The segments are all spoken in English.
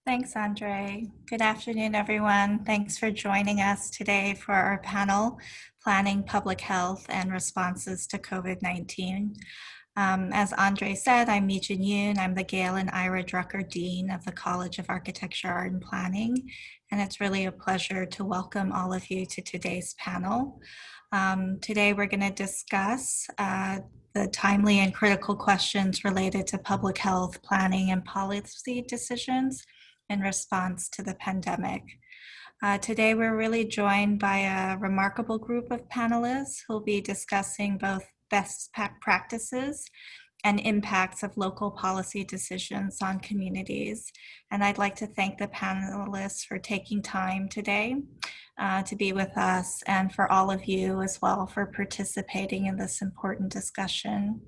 Thanks, Andre. Good afternoon, everyone. Thanks for joining us today for our panel, Planning Public Health and Responses to COVID-19. As Andre said, I'm Michener Yoon. I'm the Gail and Ira Drucker Dean of the College of Architecture, Art and Planning, and it's really a pleasure to welcome all of you to today's panel. Today we're going to discuss the timely and critical questions related to public health planning and policy decisions in response to the pandemic. Today, we're really joined by a remarkable group of panelists who'll be discussing both best practices and impacts of local policy decisions on communities. And I'd like to thank the panelists for taking time today to be with us, and for all of you as well for participating in this important discussion.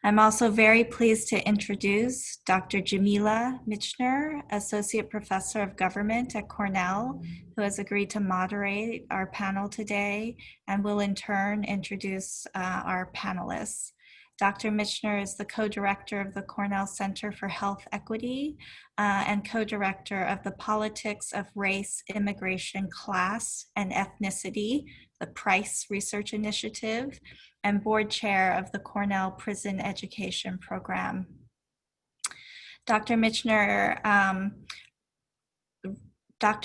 I'm also very pleased to introduce Dr. Jamila Michener, Associate Professor of Government at Cornell, who has agreed to moderate our panel today and will in turn introduce our panelists. Dr. Michener is the co-director of the Cornell Center for Health Equity and co-director of the Politics of Race, Immigration, Class, and Ethnicity, the Price Research Initiative, and board chair of the Cornell Prison Education Program. Dr.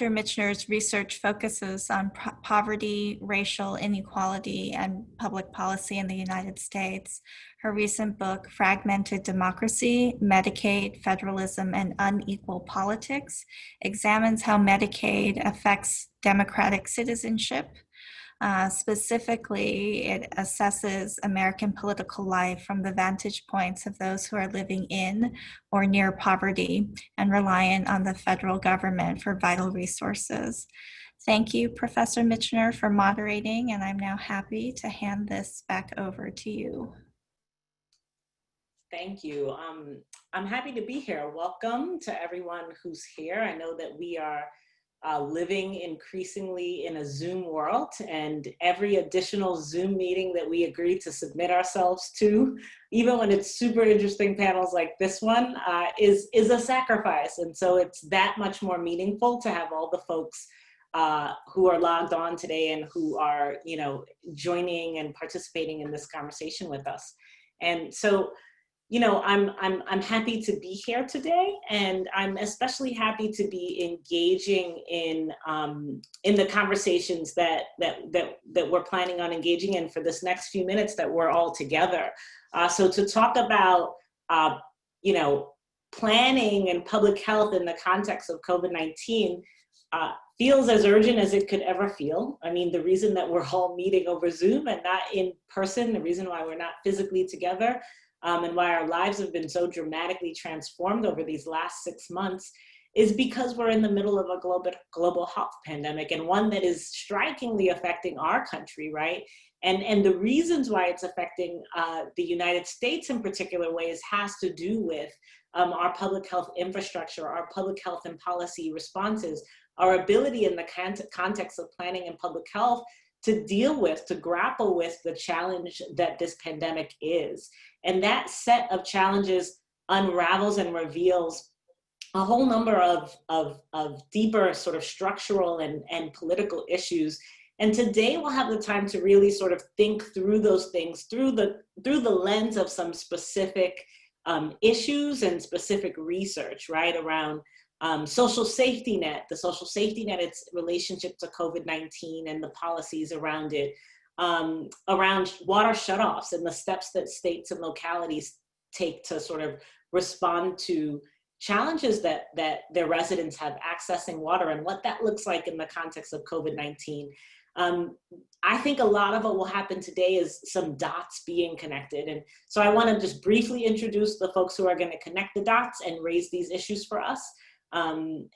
Michener's research focuses on poverty, racial inequality, and public policy in the United States. Her recent book, Fragmented Democracy, Medicaid, Federalism, and Unequal Politics, examines how Medicaid affects democratic citizenship. Specifically, it assesses American political life from the vantage points of those who are living in or near poverty and reliant on the federal government for vital resources. Thank you, Professor Michener, for moderating, and I'm now happy to hand this back over to you. Thank you. I'm happy to be here. Welcome to everyone who's here. I know that we are living increasingly in a Zoom world, and every additional Zoom meeting that we agree to submit ourselves to, even when it's super interesting panels like this one, is a sacrifice. And so it's that much more meaningful to have all the folks who are logged on today and who are, joining and participating in this conversation with us. And so, I'm happy to be here today, and I'm especially happy to be engaging in the conversations that we're planning on engaging in for this next few minutes that we're all together. So to talk about, planning and public health in the context of COVID-19 feels as urgent as it could ever feel. I mean, the reason that we're all meeting over Zoom and not in person, the reason why we're not physically together, and why our lives have been so dramatically transformed over these last 6 months is because we're in the middle of a global health pandemic, and one that is strikingly affecting our country, right? And the reasons why it's affecting the United States in particular ways has to do with our public health infrastructure, our public health and policy responses, our ability in the context of planning and public health to grapple with the challenge that this pandemic is. And that set of challenges unravels and reveals a whole number of deeper sort of structural and political issues. And today we'll have the time to really sort of think through those things through the lens of some specific issues and specific research, right, around social safety net, the social safety net, its relationship to COVID-19 and the policies around it, around water shutoffs and the steps that states and localities take to sort of respond to challenges that their residents have accessing water and what that looks like in the context of COVID-19. I think a lot of what will happen today is some dots being connected. And so I want to just briefly introduce the folks who are going to connect the dots and raise these issues for us. And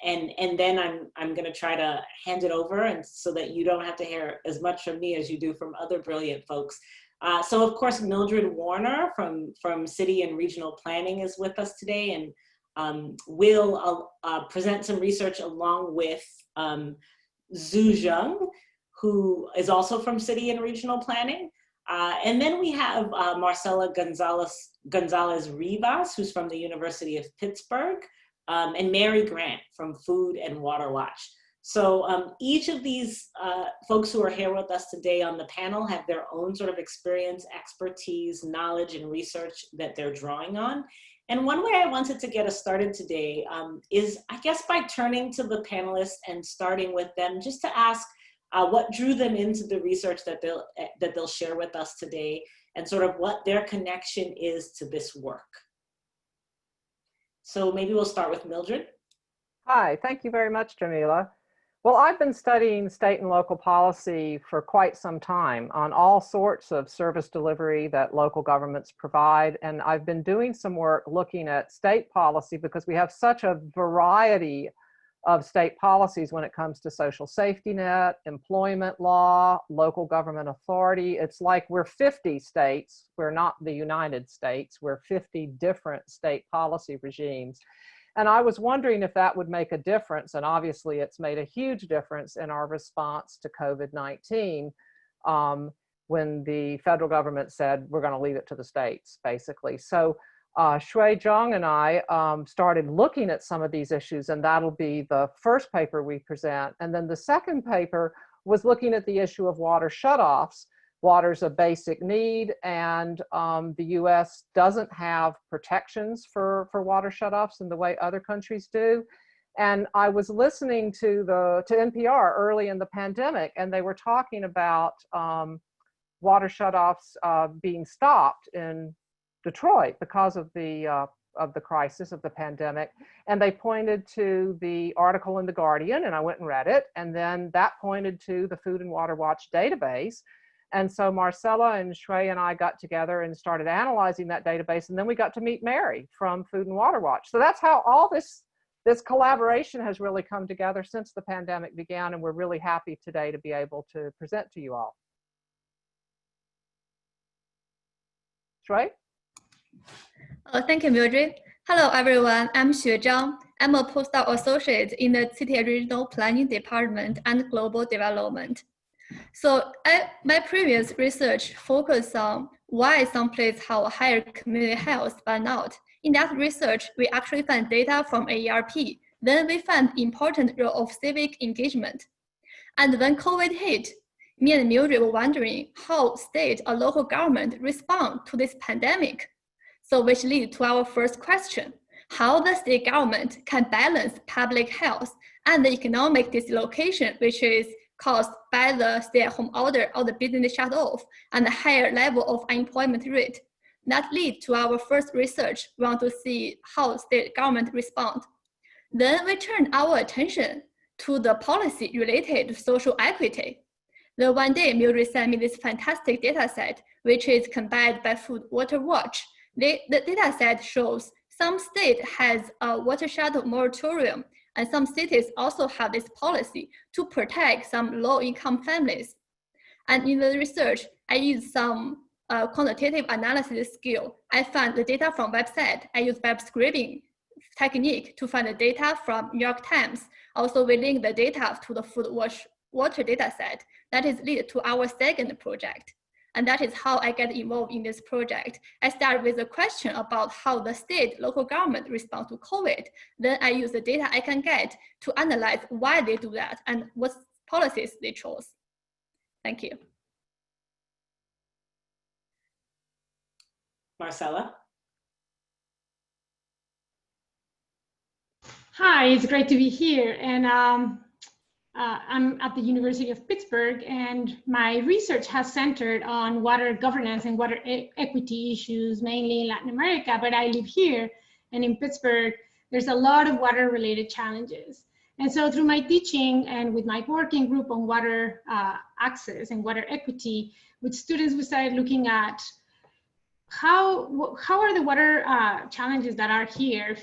then I'm going to try to hand it over, and so that you don't have to hear as much from me as you do from other brilliant folks. So of course, Mildred Warner from City and Regional Planning is with us today, and will present some research along with Zhang, who is also from City and Regional Planning. And then we have Marcela González-Rivas, who's from the University of Pittsburgh, and Mary Grant from Food and Water Watch. So each of these folks who are here with us today on the panel have their own sort of experience, expertise, knowledge, and research that they're drawing on. And one way I wanted to get us started today is, I guess, by turning to the panelists and starting with them just to ask what drew them into the research that they'll share with us today, and sort of what their connection is to this work. So maybe we'll start with Mildred. Hi, thank you very much, Jamila. Well, I've been studying state and local policy for quite some time on all sorts of service delivery that local governments provide. And I've been doing some work looking at state policy because we have such a variety of state policies when it comes to social safety net, employment law, local government authority. It's like we're 50 states. We're not the United States. We're 50 different state policy regimes. And I was wondering if that would make a difference. And obviously it's made a huge difference in our response to COVID-19 when the federal government said, we're going to leave it to the states, basically. So Zhang and I started looking at some of these issues, and that'll be the first paper we present. And then the second paper was looking at the issue of water shutoffs. Water's a basic need, and the US doesn't have protections for water shutoffs in the way other countries do. And I was listening to NPR early in the pandemic, and they were talking about water shutoffs being stopped in Detroit because of the crisis of the pandemic. And they pointed to the article in The Guardian, and I went and read it. And then that pointed to the Food and Water Watch database. And so Marcela and Zhang and I got together and started analyzing that database. And then we got to meet Mary from Food and Water Watch. So that's how all this collaboration has really come together since the pandemic began. And we're really happy today to be able to present to you all. Zhang? Thank you, Mildred. Hello, everyone. I'm Zhang. I'm a postdoc associate in the City Regional Planning Department and Global Development. So my previous research focused on why some places have higher community health but not. In that research, we actually found data from AERP. Then we found important role of civic engagement. And when COVID hit, me and Mildred were wondering how state or local government respond to this pandemic. So which leads to our first question: how the state government can balance public health and the economic dislocation, which is caused by the stay-at-home order or the business shut off and the higher level of unemployment rate. That leads to our first research. We want to see how state government respond. Then we turned our attention to the policy related to social equity. Then one day, Mildred sent me this fantastic data set, which is compiled by Food Water Watch. The data set shows some state has a water shuttle moratorium, and some cities also have this policy to protect some low-income families. And in the research, I used some quantitative analysis skill. I found the data from website. I used web scraping technique to find the data from New York Times. Also, we link the data to the Food Water data set. That is lead to our second project. And that is how I get involved in this project. I start with a question about how the state, local government respond to COVID. Then I use the data I can get to analyze why they do that and what policies they chose. Thank you. Marcela? Hi, it's great to be here. And I'm at the University of Pittsburgh, and my research has centered on water governance and water equity issues, mainly in Latin America, but I live here, and in Pittsburgh, there's a lot of water-related challenges. And so through my teaching and with my working group on water access and water equity, with students, we started looking at how are the water challenges that are here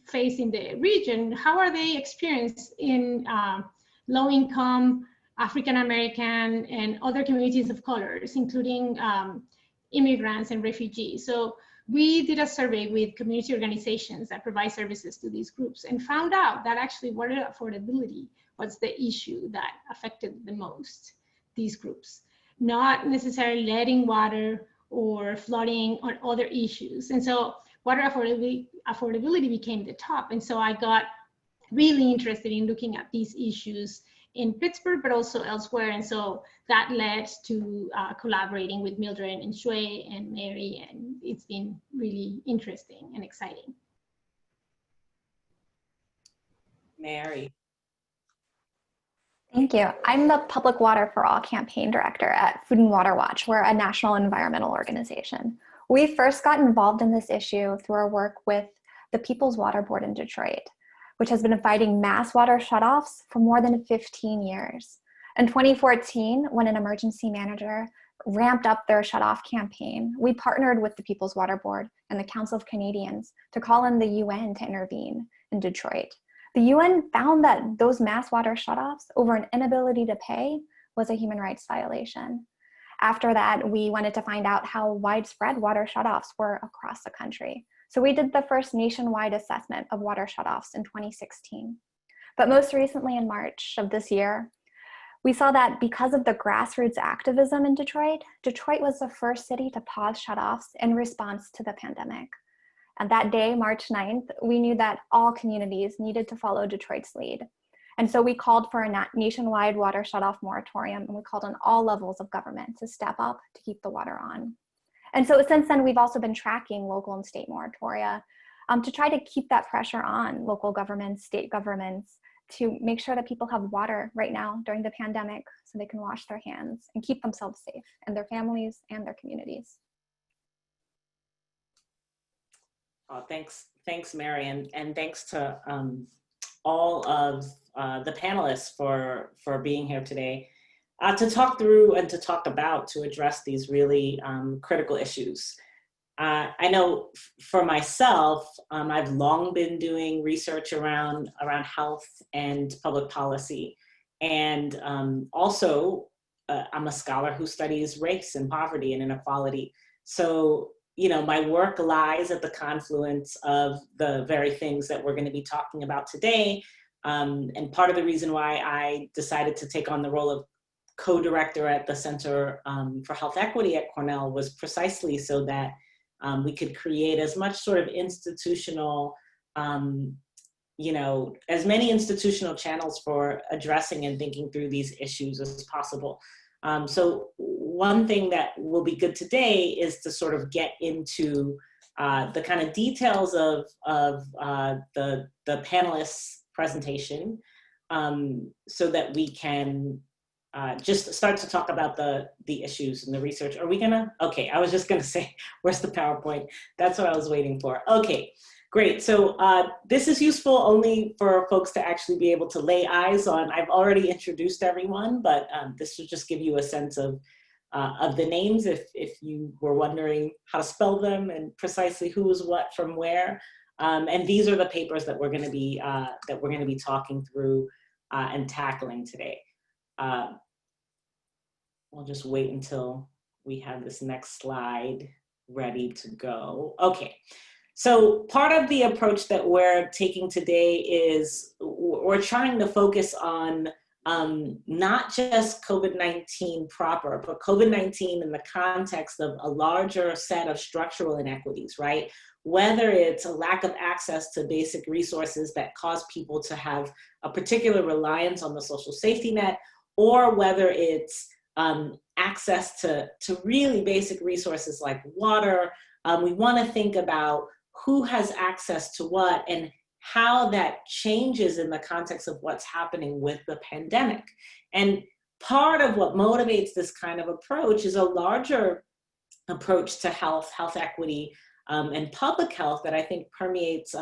facing the region, how are they experienced in low-income, African-American, and other communities of colors, including immigrants and refugees. So we did a survey with community organizations that provide services to these groups and found out that actually water affordability was the issue that affected the most these groups, not necessarily letting water or flooding or other issues. And so water affordability became the top. And so I got really interested in looking at these issues in Pittsburgh, but also elsewhere. And so that led to collaborating with Mildred and Shui and Mary, and it's been really interesting and exciting. Mary. Thank you. I'm the Public Water for All campaign director at Food and Water Watch. We're a national environmental organization. We first got involved in this issue through our work with the People's Water Board in Detroit, which has been fighting mass water shutoffs for more than 15 years. In 2014, when an emergency manager ramped up their shutoff campaign, we partnered with the People's Water Board and the Council of Canadians to call in the UN to intervene in Detroit. The UN found that those mass water shutoffs over an inability to pay was a human rights violation. After that, we wanted to find out how widespread water shutoffs were across the country. So we did the first nationwide assessment of water shutoffs in 2016. But most recently in March of this year, we saw that because of the grassroots activism in Detroit, Detroit was the first city to pause shutoffs in response to the pandemic. And that day, March 9th, we knew that all communities needed to follow Detroit's lead. And so we called for a nationwide water shutoff moratorium, and we called on all levels of government to step up to keep the water on. And so since then, we've also been tracking local and state moratoria to try to keep that pressure on local governments, state governments, to make sure that people have water right now during the pandemic so they can wash their hands and keep themselves safe and their families and their communities. Oh, thanks, Mary, and thanks to all of the panelists for being here today to talk through and to talk about, to address these really critical issues. I know for myself, I've long been doing research around health and public policy, and also I'm a scholar who studies race and poverty and inequality. So, you know, my work lies at the confluence of the very things that we're going to be talking about today. And part of the reason why I decided to take on the role of co-director at the Center for Health Equity at Cornell was precisely so that we could create as much sort of institutional, you know, as many institutional channels for addressing and thinking through these issues as possible. So one thing that will be good today is to sort of get into the kind of details of the panelists' presentation so that we can just start to talk about the issues and the research. Are we gonna? Okay, I was just gonna say, where's the PowerPoint? That's what I was waiting for. Okay, great. So this is useful only for folks to actually be able to lay eyes on. I've already introduced everyone, but this will just give you a sense of the names if you were wondering how to spell them and precisely who is what from where. And these are the papers that we're gonna be talking through and tackling today. We'll just wait until we have this next slide ready to go. Okay, so part of the approach that we're taking today is we're trying to focus on not just COVID-19 proper, but COVID-19 in the context of a larger set of structural inequities, right? Whether it's a lack of access to basic resources that cause people to have a particular reliance on the social safety net, or whether it's access to really basic resources like water. We want to think about who has access to what and how that changes in the context of what's happening with the pandemic. And part of what motivates this kind of approach is a larger approach to health equity, and public health that I think permeates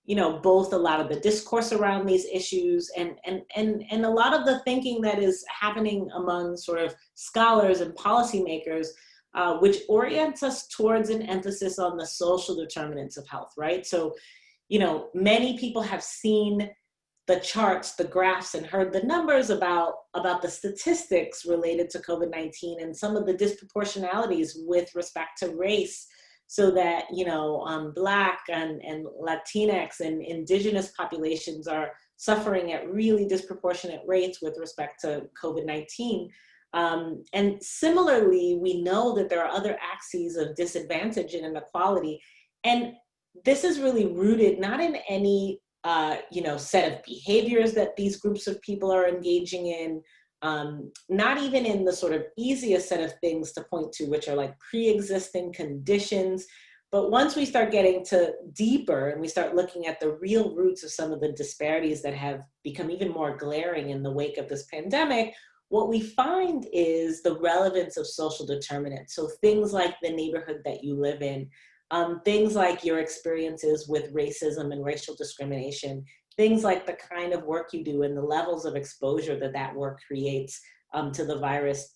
you know, both a lot of the discourse around these issues and a lot of the thinking that is happening among sort of scholars and policymakers, which orients us towards an emphasis on the social determinants of health, right? So, you know, many people have seen the charts, the graphs, and heard the numbers about the statistics related to COVID-19 and some of the disproportionalities with respect to race. So that, you know, Black and Latinx and indigenous populations are suffering at really disproportionate rates with respect to COVID-19. And similarly, we know that there are other axes of disadvantage and inequality. And this is really rooted not in any set of behaviors that these groups of people are engaging in, not even in the sort of easiest set of things to point to, which are like pre-existing conditions. But once we start getting to deeper and we start looking at the real roots of some of the disparities that have become even more glaring in the wake of this pandemic, what we find is the relevance of social determinants. So things like the neighborhood that you live in, things like your experiences with racism and racial discrimination, things like the kind of work you do and the levels of exposure that that work creates to the virus,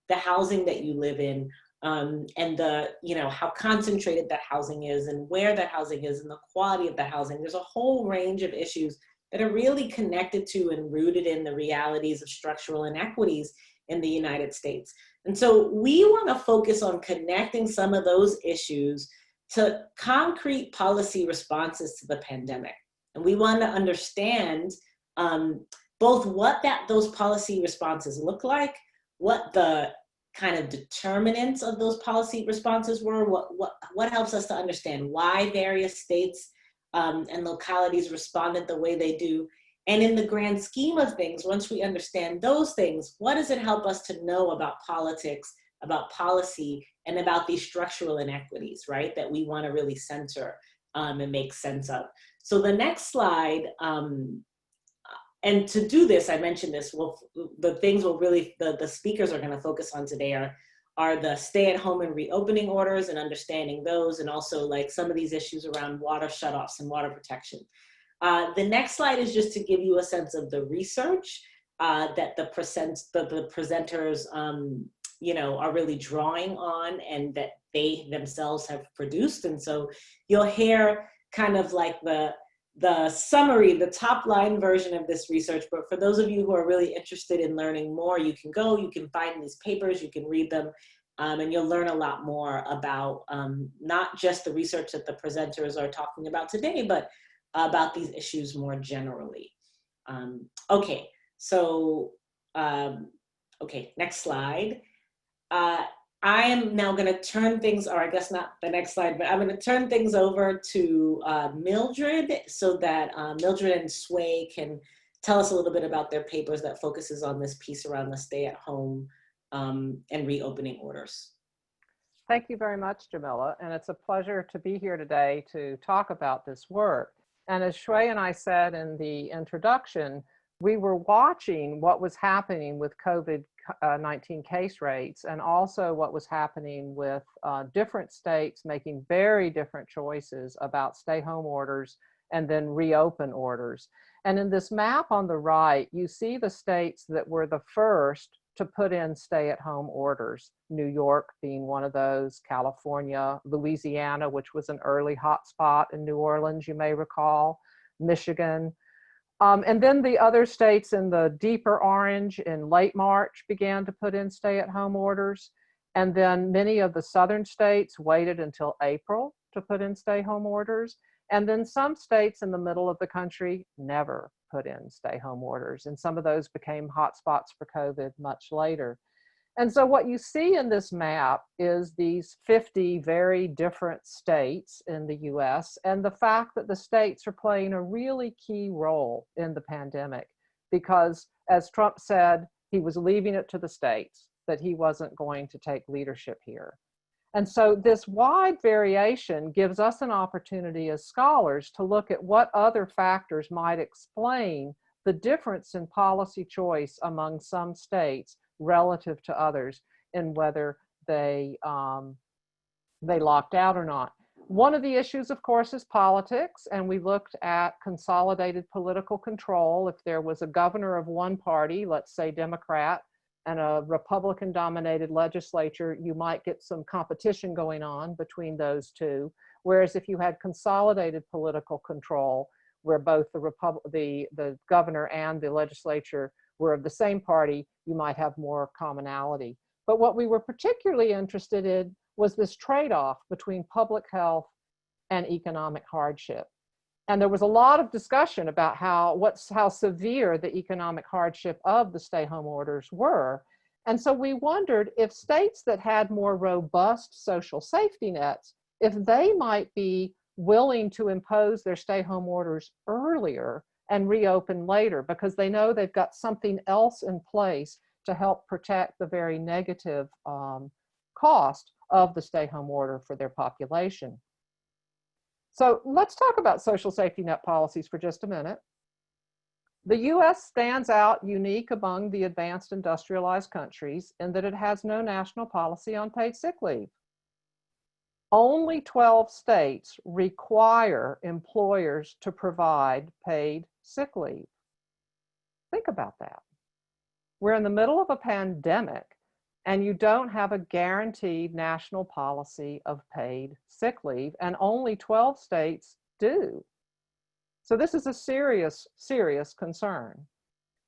the housing that you live in, and the, how concentrated that housing is and where that housing is and the quality of the housing. There's a whole range of issues that are really connected to and rooted in the realities of structural inequities in the United States. And so we want to focus on connecting some of those issues to concrete policy responses to the pandemic. And we want to understand both what those policy responses look like, what the kind of determinants of those policy responses were, what helps us to understand why various states and localities responded the way they do. And in the grand scheme of things, once we understand those things, what does it help us to know about politics, about policy, and about these structural inequities, right, that we want to really center and make sense of. So the next slide, and to do this, I mentioned this, the things the speakers are going to focus on today are the stay-at-home and reopening orders and understanding those, and also like some of these issues around water shutoffs and water protection. The next slide is just to give you a sense of the research that the presenters are really drawing on and that they themselves have produced. And so you'll hear kind of like the summary, the top line version of this research. But for those of you who are really interested in learning more, you can find these papers, you can read them, and you'll learn a lot more about not just the research that the presenters are talking about today, but about these issues more generally. Okay, next slide. I am now going to turn things, or I guess not the next slide, but I'm going to turn things over to Mildred so that Mildred and Sway can tell us a little bit about their papers that focuses on this piece around the stay-at-home and reopening orders. Thank you very much, Jamila. And it's a pleasure to be here today to talk about this work. And as Shui and I said in the introduction, we were watching what was happening with COVID-19 case rates and also what was happening with different states making very different choices about stay-home orders and then reopen orders. And in this map on the right, you see the states that were the first to put in stay-at-home orders. New York being one of those, California, Louisiana, which was an early hotspot in New Orleans, you may recall, Michigan. And then the other states in the deeper orange in late March began to put in stay-at-home orders. And then many of the southern states waited until April to put in stay-home orders. And then some states in the middle of the country never put in stay-home orders. And some of those became hotspots for COVID much later. And so what you see in this map is these 50 very different states in the US, and the fact that the states are playing a really key role in the pandemic, because as Trump said, he was leaving it to the states, that he wasn't going to take leadership here. And so this wide variation gives us an opportunity as scholars to look at what other factors might explain the difference in policy choice among some states relative to others in whether they locked out or not. One of the issues, of course, is politics, and we looked at consolidated political control. If there was a governor of one party, let's say Democrat, and a Republican-dominated legislature, you might get some competition going on between those two. Whereas if you had consolidated political control, where both the governor and the legislature were of the same party, you might have more commonality. But what we were particularly interested in was this trade-off between public health and economic hardship. And there was a lot of discussion about how severe the economic hardship of the stay-home orders were. And so we wondered if states that had more robust social safety nets, if they might be willing to impose their stay-home orders earlier and reopen later because they know they've got something else in place to help protect the very negative cost of the stay-home order for their population. So let's talk about social safety net policies for just a minute. The US stands out unique among the advanced industrialized countries in that it has no national policy on paid sick leave. Only 12 states require employers to provide paid sick leave. Think about that. We're in the middle of a pandemic and you don't have a guaranteed national policy of paid sick leave, and only 12 states do. So this is a serious, serious concern.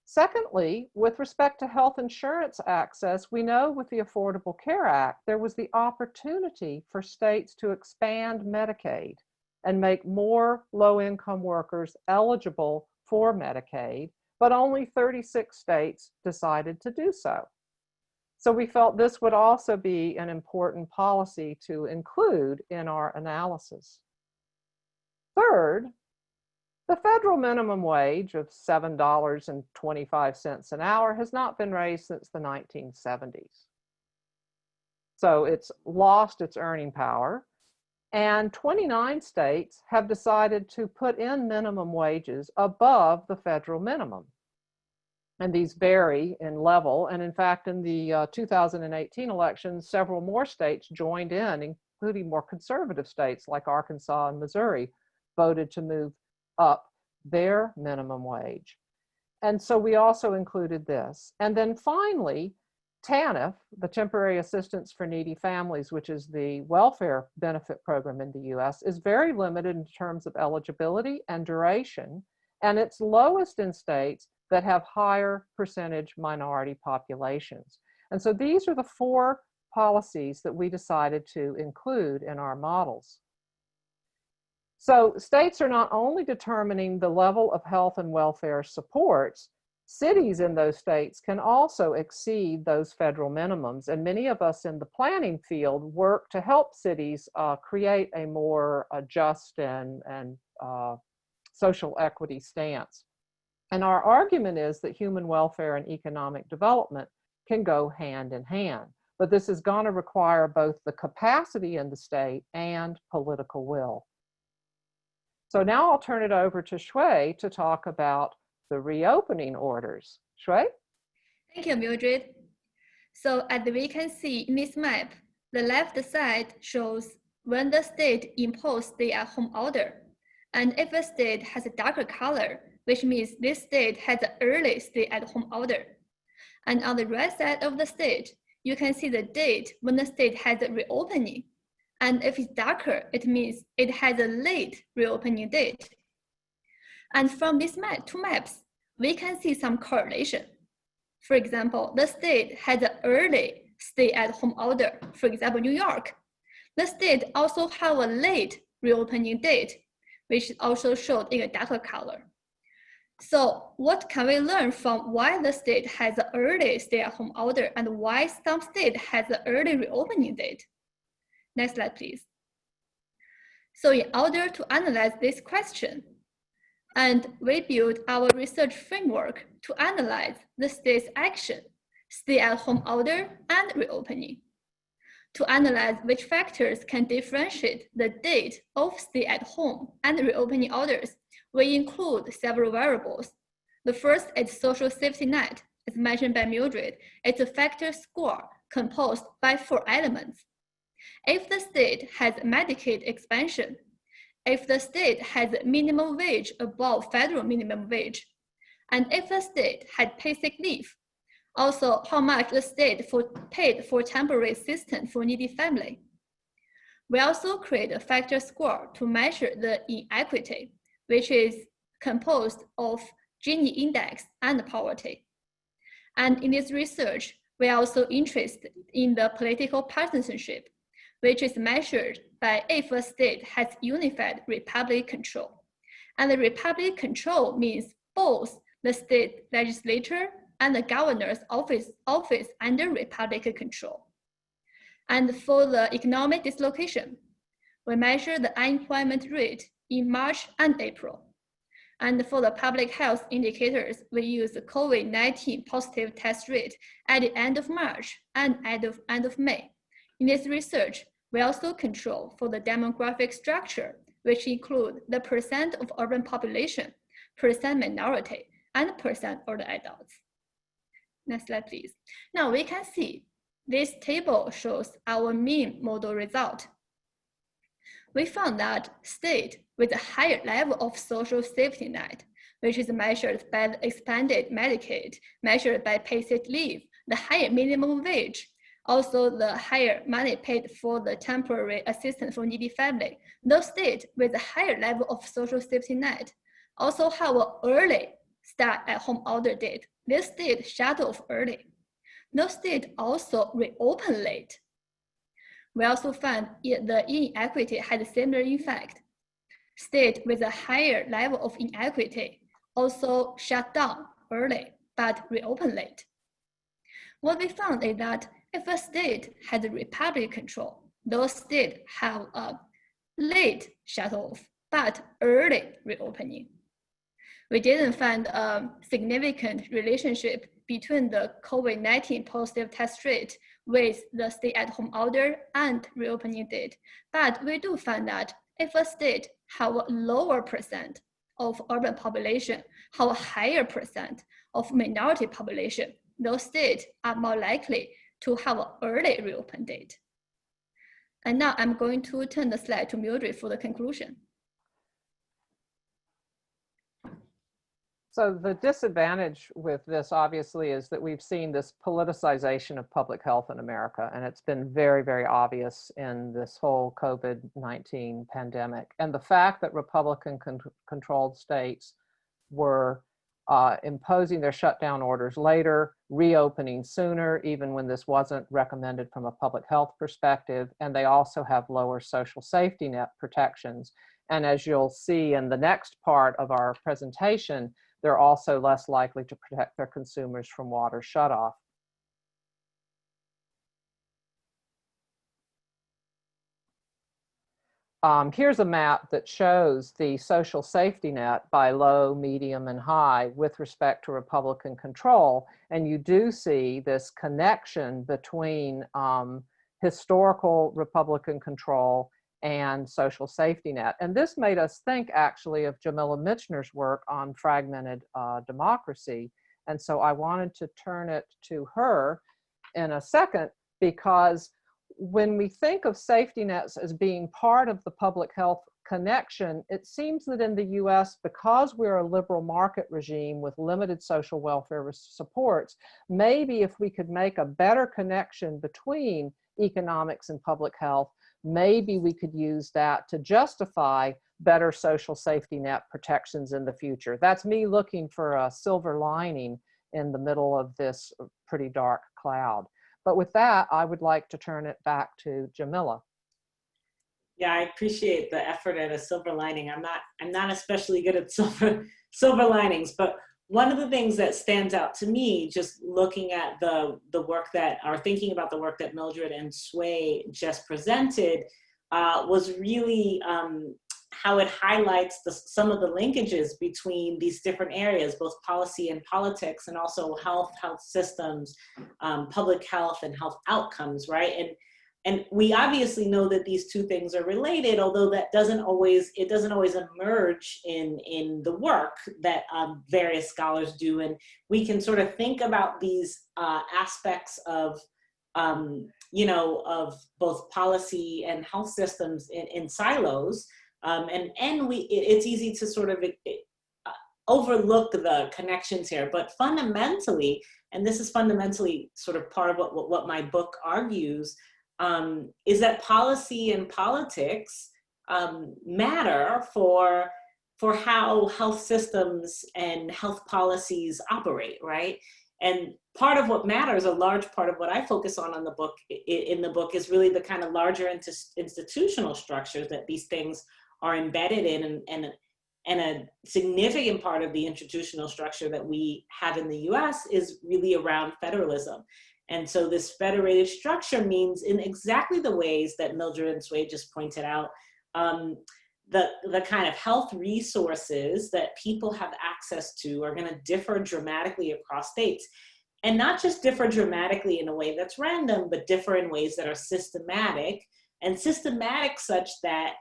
Secondly, with respect to health insurance access, we know with the Affordable Care Act, there was the opportunity for states to expand Medicaid and make more low-income workers eligible for Medicaid, but only 36 states decided to do so. So we felt this would also be an important policy to include in our analysis. Third, the federal minimum wage of $7.25 an hour has not been raised since the 1970s. So it's lost its earning power, and 29 states have decided to put in minimum wages above the federal minimum. And these vary in level, and in fact, in the 2018 elections, several more states joined in, including more conservative states like Arkansas and Missouri, voted to move up their minimum wage. And so we also included this. And then finally, TANF, the Temporary Assistance for Needy Families, which is the welfare benefit program in the US, is very limited in terms of eligibility and duration, and it's lowest in states that have higher percentage minority populations. And so these are the 4 policies that we decided to include in our models. So states are not only determining the level of health and welfare supports, cities in those states can also exceed those federal minimums. And many of us in the planning field work to help cities create a more just and social equity stance. And our argument is that human welfare and economic development can go hand in hand, but this is going to require both the capacity in the state and political will. So now I'll turn it over to Shui to talk about the reopening orders. Shui? Thank you, Mildred. So as we can see in this map, the left side shows when the state imposed stay-at-home order. And if a state has a darker color, which means this state has an early stay-at-home order. And on the right side of the state, you can see the date when the state has a reopening. And if it's darker, it means it has a late reopening date. And from these 2 maps, we can see some correlation. For example, the state has an early stay-at-home order. For example, New York. The state also have a late reopening date, which is also showed in a darker color. So what can we learn from why the state has an early stay-at-home order and why some state has an early reopening date? Next slide, please. So in order to analyze this question, and we built our research framework to analyze the state's action, stay-at-home order, and reopening. To analyze which factors can differentiate the date of stay-at-home and reopening orders, we include several variables. The first is social safety net. As mentioned by Mildred, it's a factor score composed by 4 elements. If the state has Medicaid expansion, if the state has minimum wage above federal minimum wage, and if the state had paid sick leave, also how much the state paid for temporary assistance for needy family. We also create a factor score to measure the inequity, which is composed of Gini index and poverty. And in this research, we are also interested in the political partisanship, which is measured by if a state has unified republic control. And the republic control means both the state legislature and the governor's office under republic control. And for the economic dislocation, we measure the unemployment rate in March and April. And for the public health indicators, we use the COVID-19 positive test rate at the end of March and at the end of May. In this research, we also control for the demographic structure, which include the percent of urban population, percent minority, and percent older adults. Next slide, please. Now we can see this table shows our mean model result. We found that state with a higher level of social safety net, which is measured by the expanded Medicaid, measured by paid sick leave, the higher minimum wage, also the higher money paid for the temporary assistance for needy family. Those states with a higher level of social safety net also have an early start at home order date. This state shut off early. Those states also reopen late. We also found the inequity had a similar effect. States with a higher level of inequity also shut down early, but reopen late. What we found is that if a state has republic control, those states have a late shut off, but early reopening. We didn't find a significant relationship between the COVID-19 positive test rate with the stay-at-home order and reopening date. But we do find that if a state have a lower percent of urban population, have a higher percent of minority population, those states are more likely to have an early reopen date. And now I'm going to turn the slide to Mildred for the conclusion. So the disadvantage with this obviously is that we've seen this politicization of public health in America, and it's been very, very obvious in this whole COVID-19 pandemic. And the fact that Republican-controlled states were imposing their shutdown orders later, reopening sooner, even when this wasn't recommended from a public health perspective, and they also have lower social safety net protections. And as you'll see in the next part of our presentation, they're also less likely to protect their consumers from water shutoff. Here's a map that shows the social safety net by low, medium, and high with respect to Republican control. And you do see this connection between historical Republican control and social safety net. And this made us think actually of Jamila Michener's work on fragmented democracy. And so I wanted to turn it to her in a second, because when we think of safety nets as being part of the public health connection, it seems that in the US, because we're a liberal market regime with limited social welfare supports, maybe if we could make a better connection between economics and public health, maybe we could use that to justify better social safety net protections in the future. That's me looking for a silver lining in the middle of this pretty dark cloud. But with that, I would like to turn it back to Jamila. Yeah, I appreciate the effort at a silver lining. I'm not especially good at silver linings, but one of the things that stands out to me, just looking at the work that, or thinking about the work that Mildred and Sway just presented, was really how it highlights some of the linkages between these different areas, both policy and politics, and also health systems, public health, and health outcomes, right? And we obviously know that these two things are related, although that doesn't always emerge in the work that various scholars do. And we can sort of think about these aspects of, of both policy and health systems in silos. It's easy to sort of overlook the connections here, but fundamentally, and this is fundamentally sort of part of what my book argues, is that policy and politics matter for how health systems and health policies operate, right? And part of what matters, a large part of what I focus on in the book is really the kind of larger institutional structures that these things are embedded in, and a significant part of the institutional structure that we have in the US is really around federalism. And so this federated structure means, in exactly the ways that Mildred and Sway just pointed out, the kind of health resources that people have access to are going to differ dramatically across states. And not just differ dramatically in a way that's random, but differ in ways that are systematic, and systematic such that,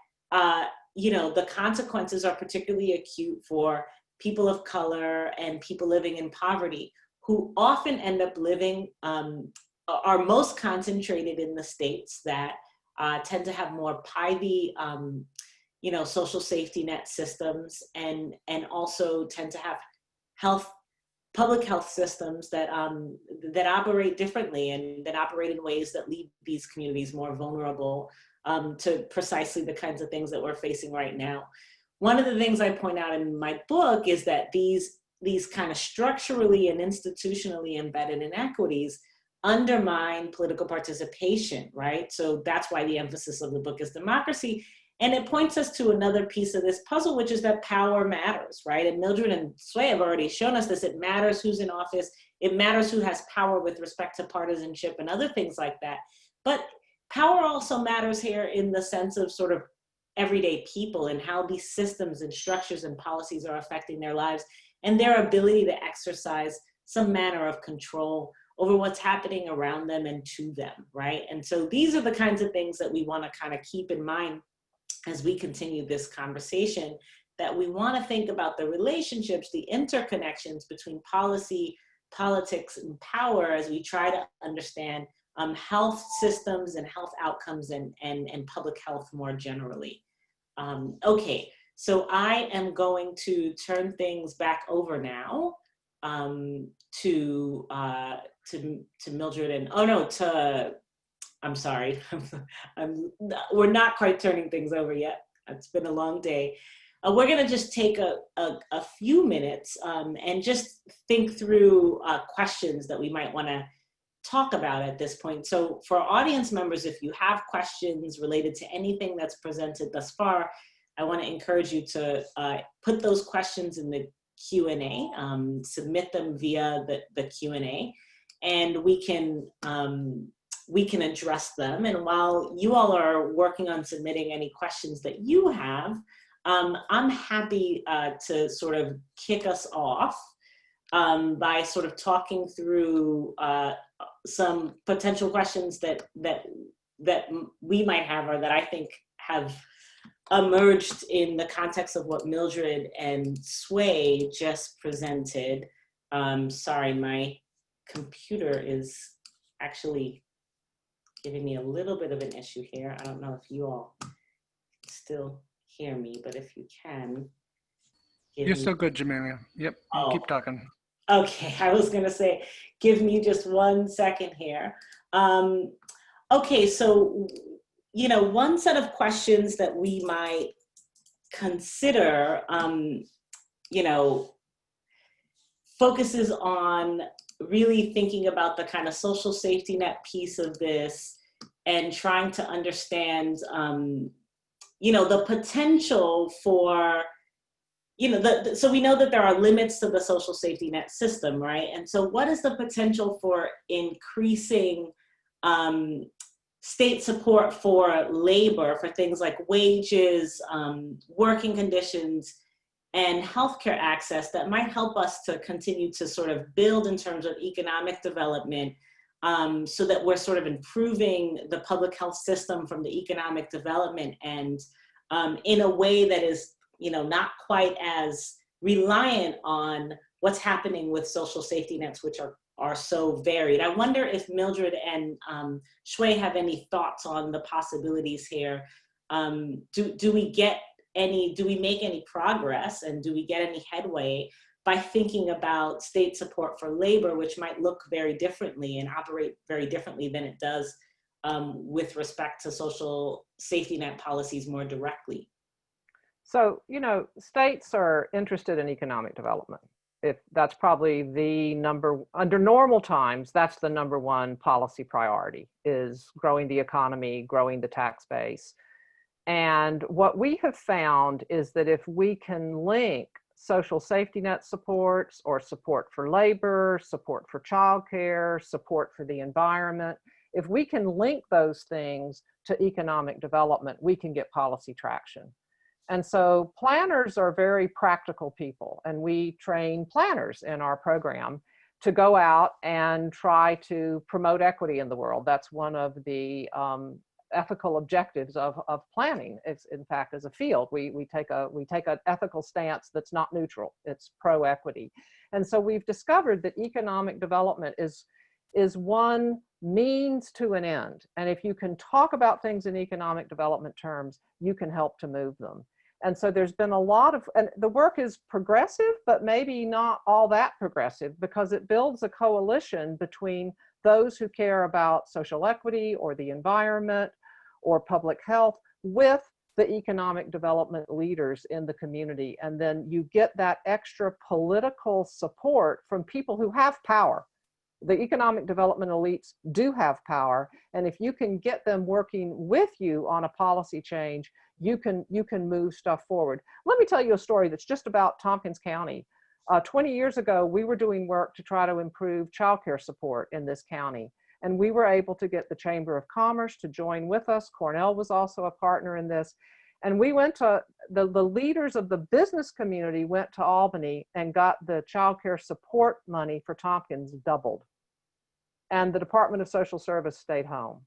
you know, the consequences are particularly acute for people of color and people living in poverty, who often end up living, are most concentrated in the states that tend to have more pivy, you know, social safety net systems, and also tend to have public health systems that that operate differently and that operate in ways that leave these communities more vulnerable to precisely the kinds of things that we're facing right now. One of the things I point out in my book is that these kind of structurally and institutionally embedded inequities undermine political participation, right? So that's why the emphasis of the book is democracy. And it points us to another piece of this puzzle, which is that power matters, right? And Mildred and Sway have already shown us this. It matters who's in office. It matters who has power with respect to partisanship and other things like that. But power also matters here in the sense of sort of everyday people and how these systems and structures and policies are affecting their lives and their ability to exercise some manner of control over what's happening around them and to them, right? And so these are the kinds of things that we want to kind of keep in mind as we continue this conversation, that we want to think about the relationships, the interconnections between policy, politics, and power as we try to understand health systems and health outcomes and public health more generally. Okay, so I am going to turn things back over now to Mildred and, oh no, I'm sorry, we're not quite turning things over yet. It's been a long day. We're gonna just take a few minutes and just think through questions that we might wanna talk about at this point. So for audience members, if you have questions related to anything that's presented thus far, I wanna encourage you to put those questions in the Q&A, submit them via the Q&A, and we can address them. And while you all are working on submitting any questions that you have, I'm happy to sort of kick us off by sort of talking through some potential questions that we might have, or that I think have emerged in the context of what Mildred and Sway just presented. Sorry, my computer is actually giving me a little bit of an issue here. I don't know if you all still hear me, but if you can. You're so good, Jamila. Yep, Oh. keep talking. Okay, I was gonna say, give me just 1 second here. Okay, so, you know, one set of questions that we might consider, you know, focuses on really thinking about the kind of social safety net piece of this and trying to understand, you know, the potential for, you know, so we know that there are limits to the social safety net system, right? And so what is the potential for increasing state support for labor, for things like wages, working conditions, and healthcare access that might help us to continue to sort of build in terms of economic development, so that we're sort of improving the public health system from the economic development and in a way that is, you know, not quite as reliant on what's happening with social safety nets, which are so varied. I wonder if Mildred and Shui have any thoughts on the possibilities here. Do we make any progress, and do we get any headway by thinking about state support for labor, which might look very differently and operate very differently than it does with respect to social safety net policies more directly? So, you know, states are interested in economic development. If that's probably under normal times, that's the #1 policy priority, is growing the economy, growing the tax base. And what we have found is that if we can link social safety net supports or support for labor, support for childcare, support for the environment, If we can link those things to economic development, we can get policy traction. And so planners are very practical people, and we train planners in our program to go out and try to promote equity in the world. That's one of the ethical objectives of planning. It's, in fact, as a field, we take an ethical stance that's not neutral. It's pro-equity. And so we've discovered that economic development is one means to an end. And if you can talk about things in economic development terms, you can help to move them. And so there's been a lot of, and the work is progressive, but maybe not all that progressive, because it builds a coalition between those who care about social equity or the environment or public health with the economic development leaders in the community. And then you get that extra political support from people who have power. The economic development elites do have power. And if you can get them working with you on a policy change, you can move stuff forward. Let me tell you a story that's just about Tompkins County. 20 years ago, we were doing work to try to improve childcare support in this county. And we were able to get the Chamber of Commerce to join with us. Cornell was also a partner in this. And we went to, the leaders of the business community went to Albany and got the childcare support money for Tompkins doubled. And the Department of Social Service stayed home.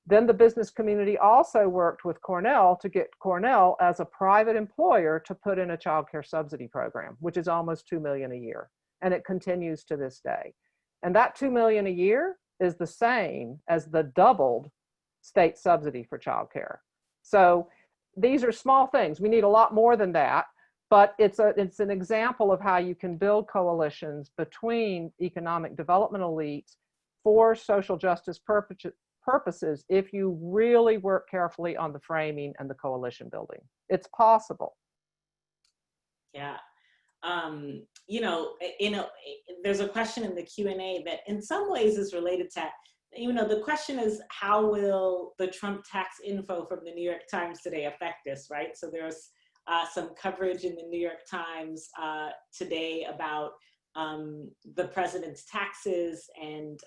Then the business community also worked with Cornell to get Cornell as a private employer to put in a child care subsidy program, which is almost $2 million a year. And it continues to this day. And that $2 million a year is the same as the doubled state subsidy for child care. So these are small things. We need a lot more than that, but it's an example of how you can build coalitions between economic development elites for social justice purposes if you really work carefully on the framing and the coalition building. It's possible. Yeah. There's a question in the Q&A that in some ways is related to, the question is, how will the Trump tax info from the New York Times today affect this, right? So there's some coverage in the New York Times today about the president's taxes and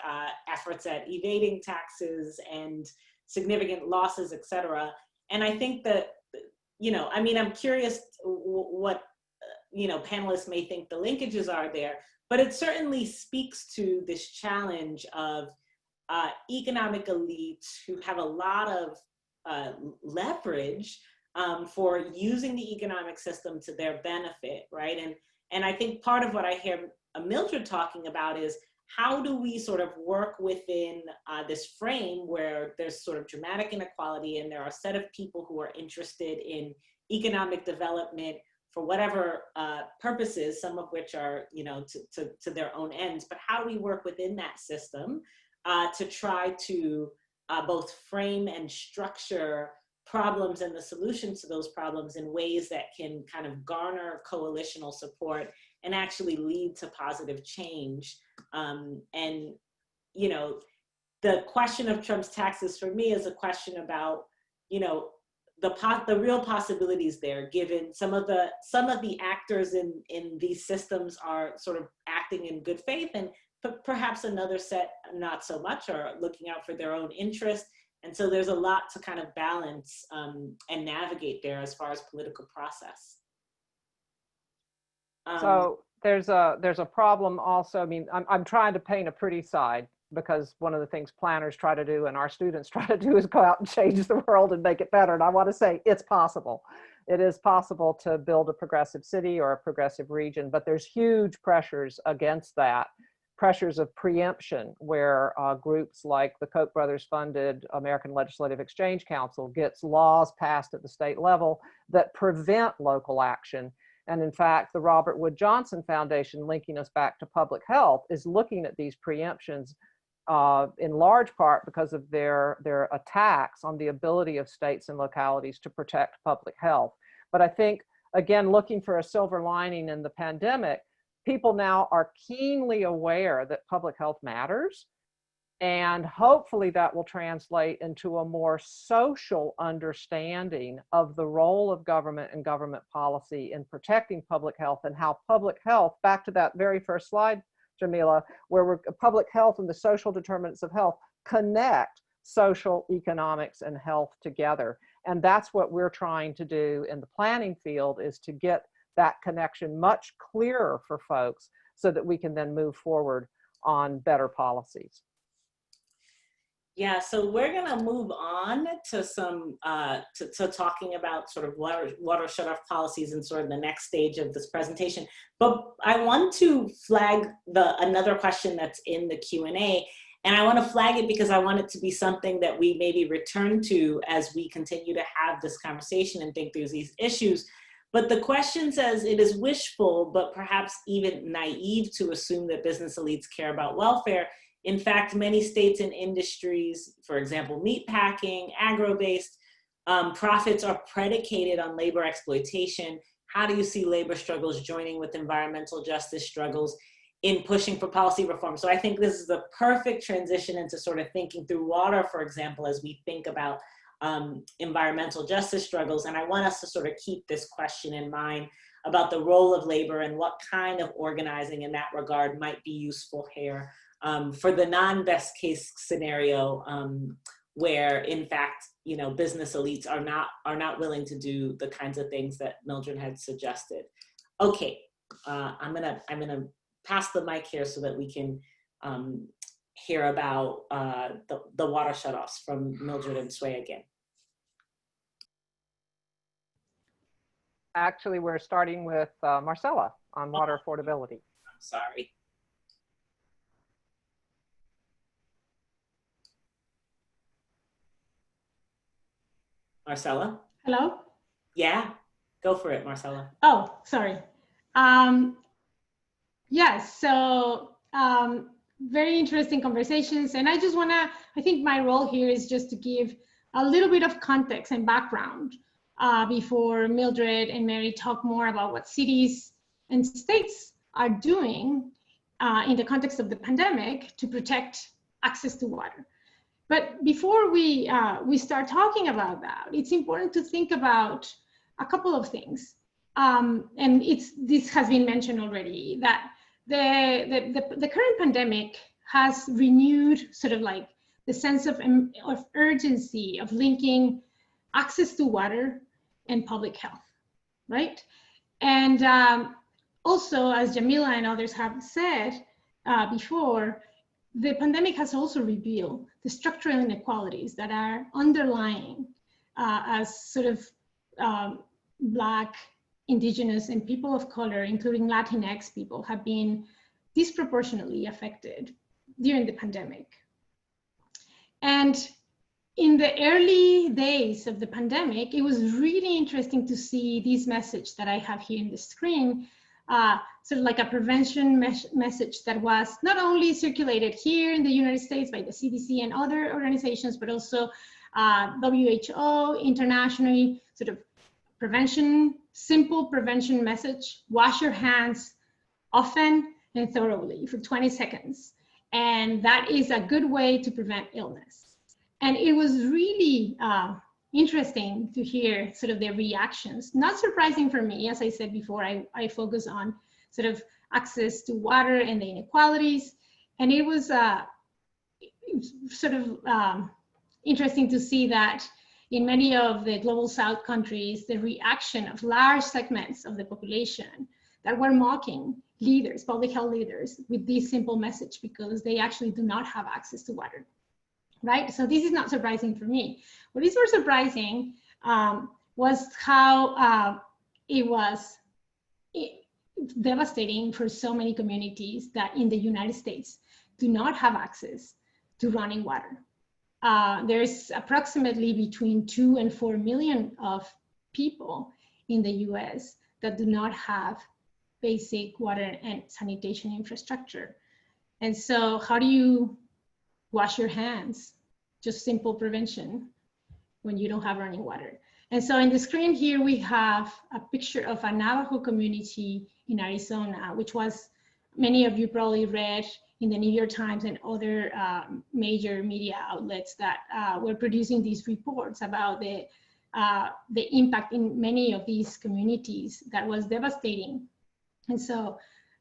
efforts at evading taxes and significant losses, et cetera. And I think that, I'm curious what, panelists may think the linkages are there, but it certainly speaks to this challenge of economic elites who have a lot of leverage for using the economic system to their benefit, right? And I think part of what I hear Mildred talking about is, how do we sort of work within this frame where there's sort of dramatic inequality and there are a set of people who are interested in economic development for whatever purposes, some of which are, to their own ends, but how do we work within that system to try to both frame and structure problems and the solutions to those problems in ways that can kind of garner coalitional support and actually lead to positive change. The question of Trump's taxes for me is a question about, the real possibilities there, given some of the actors in these systems are sort of acting in good faith, and perhaps another set not so much, or looking out for their own interest. And so there's a lot to kind of balance and navigate there as far as political process. So there's a problem also. I mean, I'm trying to paint a pretty side, because one of the things planners try to do and our students try to do is go out and change the world and make it better. And I want to say it's possible. It is possible to build a progressive city or a progressive region, but there's huge pressures against that. Pressures of preemption, where groups like the Koch brothers funded American Legislative Exchange Council gets laws passed at the state level that prevent local action. And in fact, the Robert Wood Johnson Foundation, linking us back to public health, is looking at these preemptions in large part because of their attacks on the ability of states and localities to protect public health. But I think, again, looking for a silver lining in the pandemic, people now are keenly aware that public health matters, and hopefully that will translate into a more social understanding of the role of government and government policy in protecting public health, and how public health, back to that very first slide, Jamila, where public health and the social determinants of health connect social, economics, and health together. And that's what we're trying to do in the planning field, is to get that connection much clearer for folks so that we can then move forward on better policies. Yeah, so we're gonna move on to some, to talking about sort of water shutoff policies and sort of the next stage of this presentation. But I want to flag another question that's in the Q&A, and I want to flag it because I want it to be something that we maybe return to as we continue to have this conversation and think through these issues. But the question says, it is wishful, but perhaps even naive to assume that business elites care about welfare. In fact, many states and industries, for example, meatpacking, agro-based, profits are predicated on labor exploitation. How do you see labor struggles joining with environmental justice struggles in pushing for policy reform? So I think this is the perfect transition into sort of thinking through water, for example, as we think about environmental justice struggles. And I want us to sort of keep this question in mind about the role of labor and what kind of organizing in that regard might be useful here. For the non-best case scenario, where in fact, you know, business elites are not willing to do the kinds of things that Mildred had suggested. Okay, I'm gonna pass the mic here so that we can hear about the water shutoffs from Mildred and Sway again. Actually, we're starting with Marcela on water affordability. I'm sorry. Marcela? Hello? Yeah, go for it, Marcela. Oh, sorry. Yes, so very interesting conversations. And I just wanna, I think my role here is just to give a little bit of context and background before Mildred and Mary talk more about what cities and states are doing in the context of the pandemic to protect access to water. But before we start talking about that, it's important to think about a couple of things. And this has been mentioned already, that the current pandemic has renewed sort of like the sense of urgency of linking access to water and public health, right? And also, as Jamila and others have said before, the pandemic has also revealed the structural inequalities that are underlying as sort of Black, Indigenous, and people of color, including Latinx people, have been disproportionately affected during the pandemic. And in the early days of the pandemic, it was really interesting to see this message that I have here in the screen, sort of like a prevention message that was not only circulated here in the United States by the CDC and other organizations, but also WHO, internationally, sort of prevention, simple prevention message: wash your hands often and thoroughly for 20 seconds. And that is a good way to prevent illness. And it was really interesting to hear sort of their reactions. Not surprising for me, as I said before, I focus on sort of access to water and the inequalities. And it was sort of interesting to see that in many of the global South countries, the reaction of large segments of the population that were mocking leaders, public health leaders, with this simple message, because they actually do not have access to water, right? So this is not surprising for me. What is more surprising was how it was devastating for so many communities that in the United States do not have access to running water. There's approximately between 2 and 4 million of people in the US that do not have basic water and sanitation infrastructure. And so how do you wash your hands? Just simple prevention when you don't have running water. And so in the screen here, we have a picture of a Navajo community in Arizona, which was, many of you probably read in the New York Times and other major media outlets that were producing these reports about the impact in many of these communities that was devastating. And so,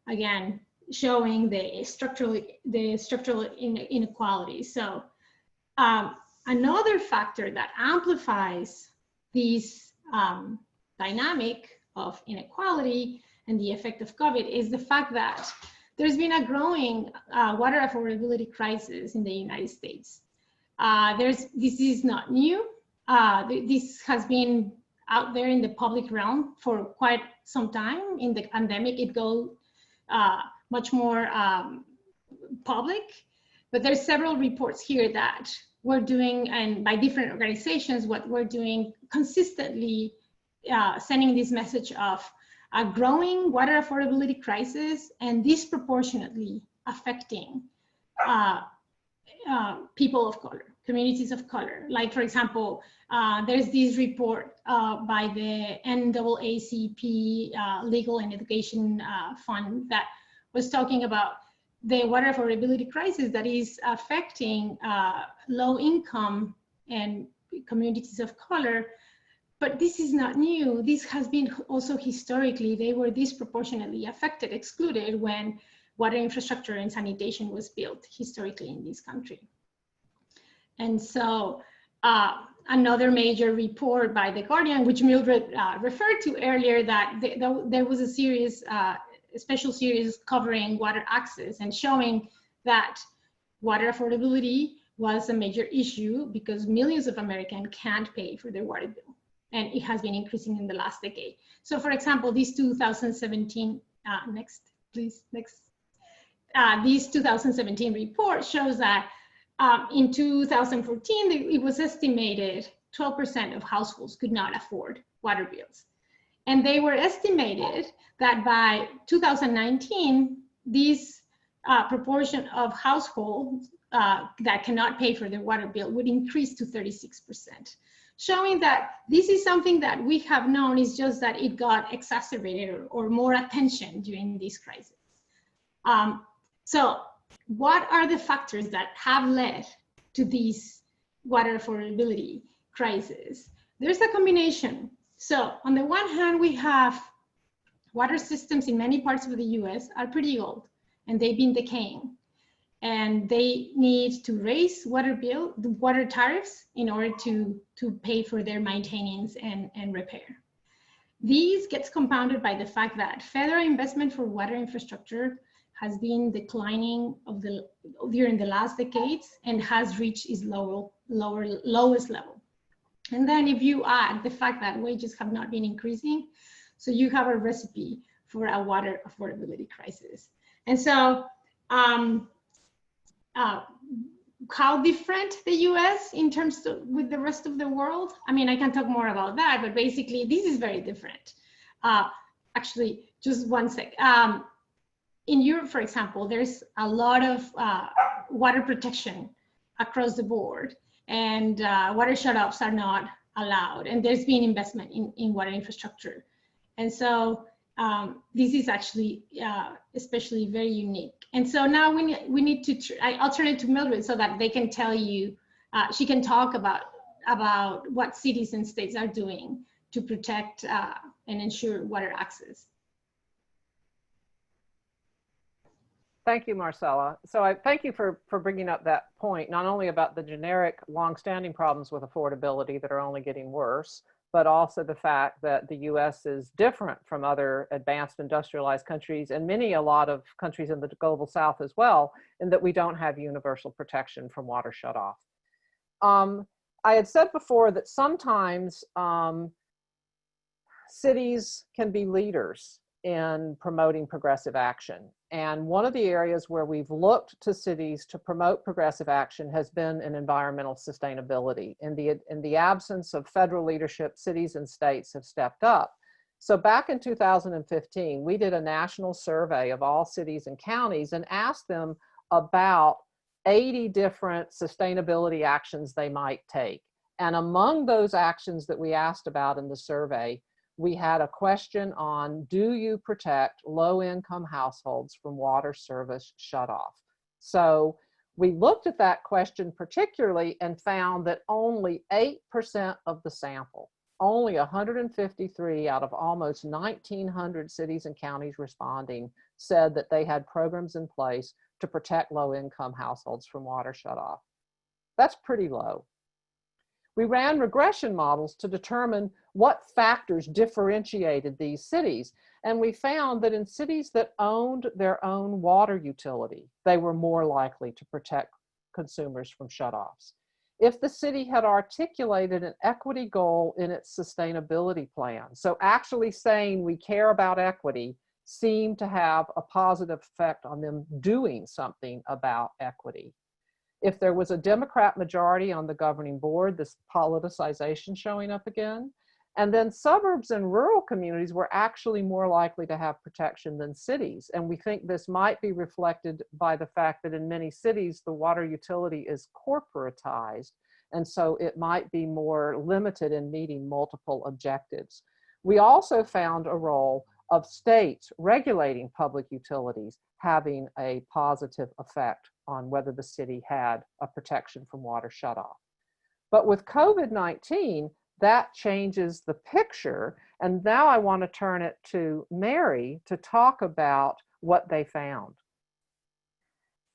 again, showing the structural inequality. So Another factor that amplifies this dynamic of inequality and the effect of COVID is the fact that there's been a growing water affordability crisis in the United States. This is not new. This has been out there in the public realm for quite some time. In the pandemic, it goes much more public, but there's several reports here that we're doing, and by different organizations, what we're doing consistently, sending this message of a growing water affordability crisis and disproportionately affecting people of color, communities of color. Like, for example, there's this report by the NAACP Legal and Education Fund that was talking about the water affordability crisis that is affecting low income and communities of color. But this is not new. This has been also historically, they were disproportionately affected, excluded when water infrastructure and sanitation was built historically in this country. And so another major report by The Guardian, which Mildred referred to earlier, that there was a series, a special series covering water access and showing that water affordability was a major issue because millions of Americans can't pay for their water bill. And it has been increasing in the last decade. So for example, this 2017, next, please, next. This 2017 report shows that in 2014, it was estimated 12% of households could not afford water bills. And they were estimated that by 2019, this proportion of households that cannot pay for their water bill would increase to 36%. Showing that this is something that we have known, is just that it got exacerbated or more attention during this crisis. So what are the factors that have led to this water affordability crisis? There's a combination. So on the one hand, we have water systems in many parts of the US are pretty old and they've been decaying. And they need to raise the water tariffs in order to pay for their maintenance and repair. These gets compounded by the fact that federal investment for water infrastructure has been declining during the last decades and has reached its lowest level. And then if you add the fact that wages have not been increasing, so you have a recipe for a water affordability crisis. And so, how different the US in terms of with the rest of the world? I mean, I can talk more about that, but basically this is very different. Actually, just one sec. In Europe, for example, there's a lot of water protection across the board, and water shutoffs are not allowed, and there's been investment in water infrastructure. And so this is actually especially very unique. And so now we need to, I'll turn it to Mildred so that they can tell you, she can talk about what cities and states are doing to protect and ensure water access. Thank you, Marcela. So I thank you for bringing up that point, not only about the generic longstanding problems with affordability that are only getting worse, but also the fact that the US is different from other advanced industrialized countries and a lot of countries in the global South as well, in that we don't have universal protection from water shutoff. I had said before that sometimes cities can be leaders in promoting progressive action. And one of the areas where we've looked to cities to promote progressive action has been in environmental sustainability. In the absence of federal leadership, cities and states have stepped up. So back in 2015, we did a national survey of all cities and counties and asked them about 80 different sustainability actions they might take. And among those actions that we asked about in the survey, we had a question on, do you protect low-income households from water service shutoff? So we looked at that question particularly and found that only 8% of the sample, only 153 out of almost 1,900 cities and counties responding, said that they had programs in place to protect low-income households from water shutoff. That's pretty low. We ran regression models to determine what factors differentiated these cities. And we found that in cities that owned their own water utility, they were more likely to protect consumers from shutoffs. If the city had articulated an equity goal in its sustainability plan, so actually saying we care about equity seemed to have a positive effect on them doing something about equity. If there was a Democrat majority on the governing board, this politicization showing up again. And then suburbs and rural communities were actually more likely to have protection than cities. And we think this might be reflected by the fact that in many cities, the water utility is corporatized. And so it might be more limited in meeting multiple objectives. We also found a role of states regulating public utilities having a positive effect on whether the city had a protection from water shutoff. But with COVID-19, that changes the picture. And now I want to turn it to Mary to talk about what they found.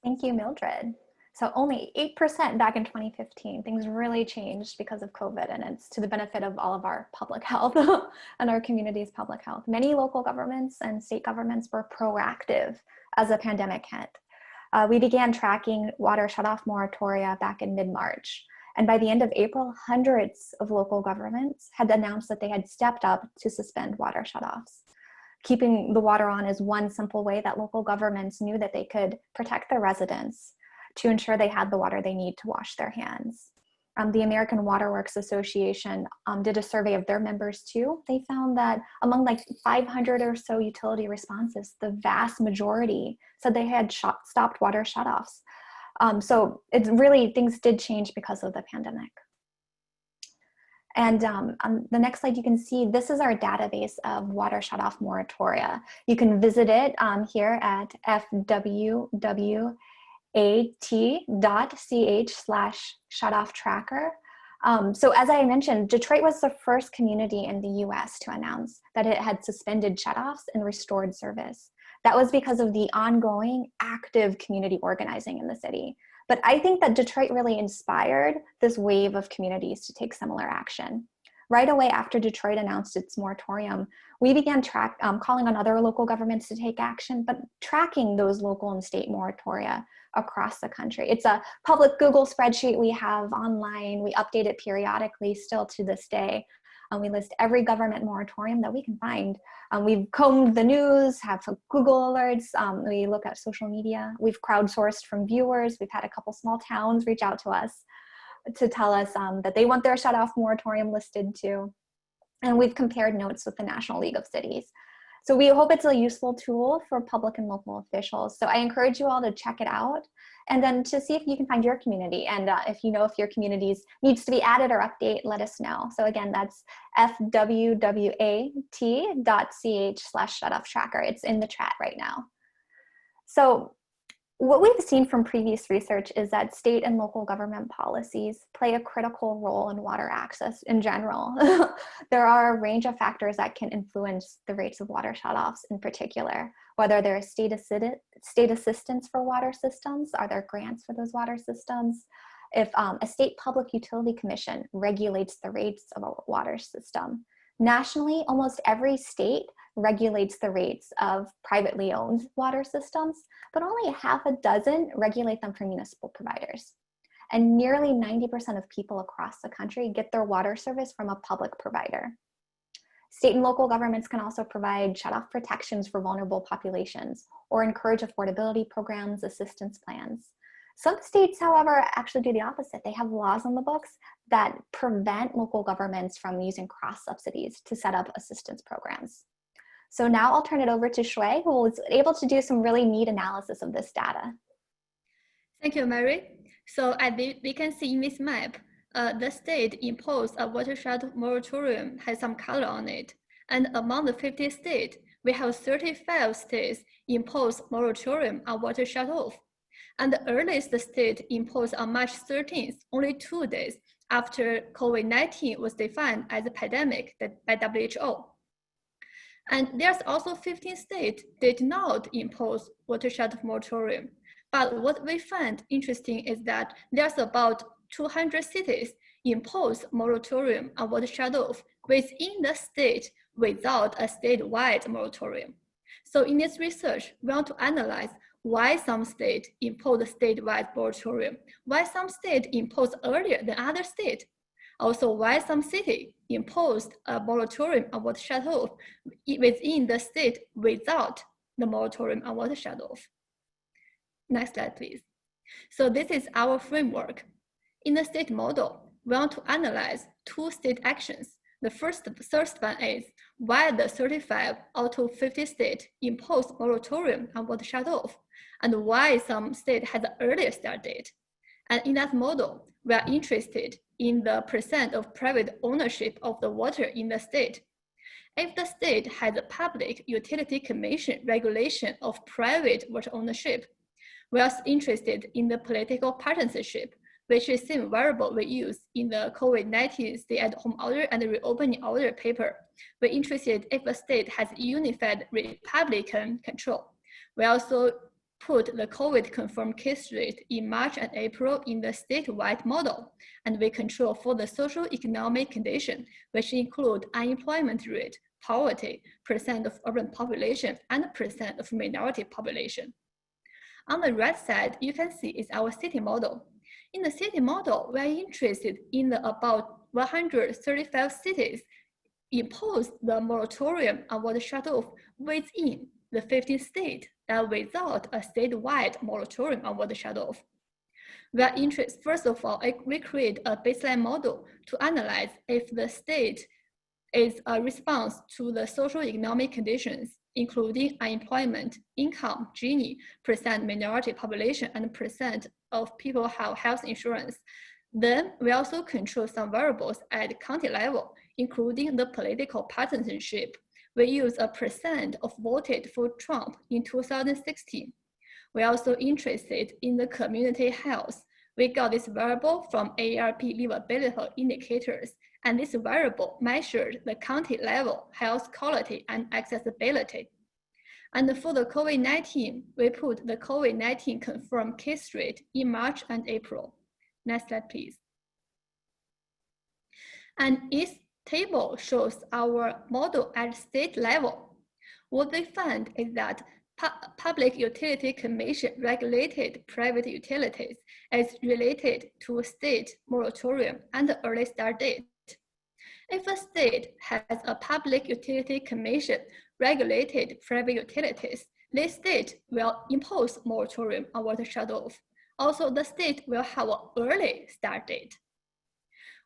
Thank you, Mildred. So only 8% back in 2015. Things really changed because of COVID, and it's to the benefit of all of our public health and our community's public health. Many local governments and state governments were proactive as the pandemic hit. We began tracking water shutoff moratoria back in mid-March. And by the end of April, hundreds of local governments had announced that they had stepped up to suspend water shutoffs. Keeping the water on is one simple way that local governments knew that they could protect their residents to ensure they had the water they need to wash their hands. The American Water Works Association did a survey of their members too. They found that among like 500 or so utility responses, the vast majority said they had stopped water shutoffs. So it's really, things did change because of the pandemic. And on the next slide, you can see this is our database of water shutoff moratoria. You can visit it here at fwwat.ch/shutoff tracker. So as I mentioned, Detroit was the first community in the US to announce that it had suspended shutoffs and restored service. That was because of the ongoing active community organizing in the city. But I think that Detroit really inspired this wave of communities to take similar action. Right away after Detroit announced its moratorium, we began calling on other local governments to take action, but tracking those local and state moratoria across the country. It's a public Google spreadsheet we have online. We update it periodically still to this day. We list every government moratorium that we can find. We've combed the news, have Google alerts. We look at social media. We've crowdsourced from viewers. We've had a couple small towns reach out to us to tell us that they want their shutoff moratorium listed too. And we've compared notes with the National League of Cities. So we hope it's a useful tool for public and local officials. So I encourage you all to check it out and then to see if you can find your community. And if you know if your communities needs to be added or update, let us know. So again, that's fwwat.ch/shutoff tracker. It's in the chat right now. So what we've seen from previous research is that state and local government policies play a critical role in water access in general. There are a range of factors that can influence the rates of water shutoffs in particular, whether there's state assistance for water systems, are there grants for those water systems? If a state public utility commission regulates the rates of a water system. Nationally, almost every state regulates the rates of privately owned water systems, but only half a dozen regulate them for municipal providers. And nearly 90% of people across the country get their water service from a public provider. State and local governments can also provide shutoff protections for vulnerable populations or encourage affordability programs, assistance plans. Some states, however, actually do the opposite. They have laws on the books that prevent local governments from using cross subsidies to set up assistance programs. So now I'll turn it over to Shui, who was able to do some really neat analysis of this data. Thank you, Mary. So as we can see in this map, the state imposed a watershed moratorium has some color on it. And among the 50 states, we have 35 states impose moratorium on water shutoff. And the earliest state imposed on March 13th, only 2 days after COVID-19 was defined as a pandemic by WHO. And there's also 15 states did not impose watershed moratorium. But what we find interesting is that there's about 200 cities impose moratorium on water shutoff within the state without a statewide moratorium. So in this research, we want to analyze why some states impose a statewide moratorium, why some states impose earlier than other states, also why some city imposed a moratorium on water shutoff within the state without the moratorium on water shutoff. Next slide, please. So this is our framework. In the state model, we want to analyze two state actions. The first one is why the 35 out of 50 states impose moratorium on water shutoff, and why some state has an earlier start date. And in that model, we are interested in the percent of private ownership of the water in the state. If the state has a public utility commission regulation of private water ownership, we are interested in the political partisanship, which is the same variable we use in the COVID-19 stay-at-home order and the reopening order paper. We're interested if a state has unified Republican control. We also put the COVID confirmed case rate in March and April in the statewide model, and we control for the social economic condition, which include unemployment rate, poverty, percent of urban population, and percent of minority population. On the right side, you can see is our city model. In the city model, we are interested in the about 135 cities imposed the moratorium on water shutoff within the 15 states that without a statewide moratorium on water shutoff. We are interested, first of all, we create a baseline model to analyze if the state is a response to the social economic conditions, including unemployment, income, Gini, percent minority population, and percent of people have health insurance. Then we also control some variables at county level, including the political partisanship. We use a percent of voted for Trump in 2016. We're also interested in the community health. We got this variable from AARP livability indicators, and this variable measured the county level health quality and accessibility. And for the COVID-19, we put the COVID-19 confirmed case rate in March and April. Next slide, please. And this table shows our model at state level. What we found is that Public Utility Commission regulated private utilities is related to a state moratorium and the early start date. If a state has a Public Utility Commission regulated private utilities, this state will impose moratorium on water shutoff. Also, the state will have an early start date.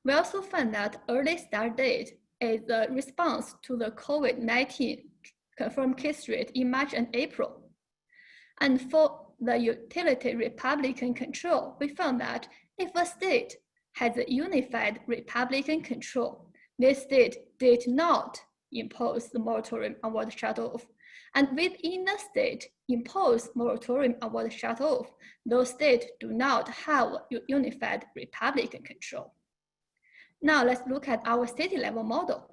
We also found that early start date is a response to the COVID-19 confirmed case rate in March and April. And for the utility Republican control, we found that if a state has a unified Republican control, this state did not impose the moratorium on water shutoff. And within the state impose moratorium on water shutoff, those states do not have unified Republican control. Now let's look at our city level model.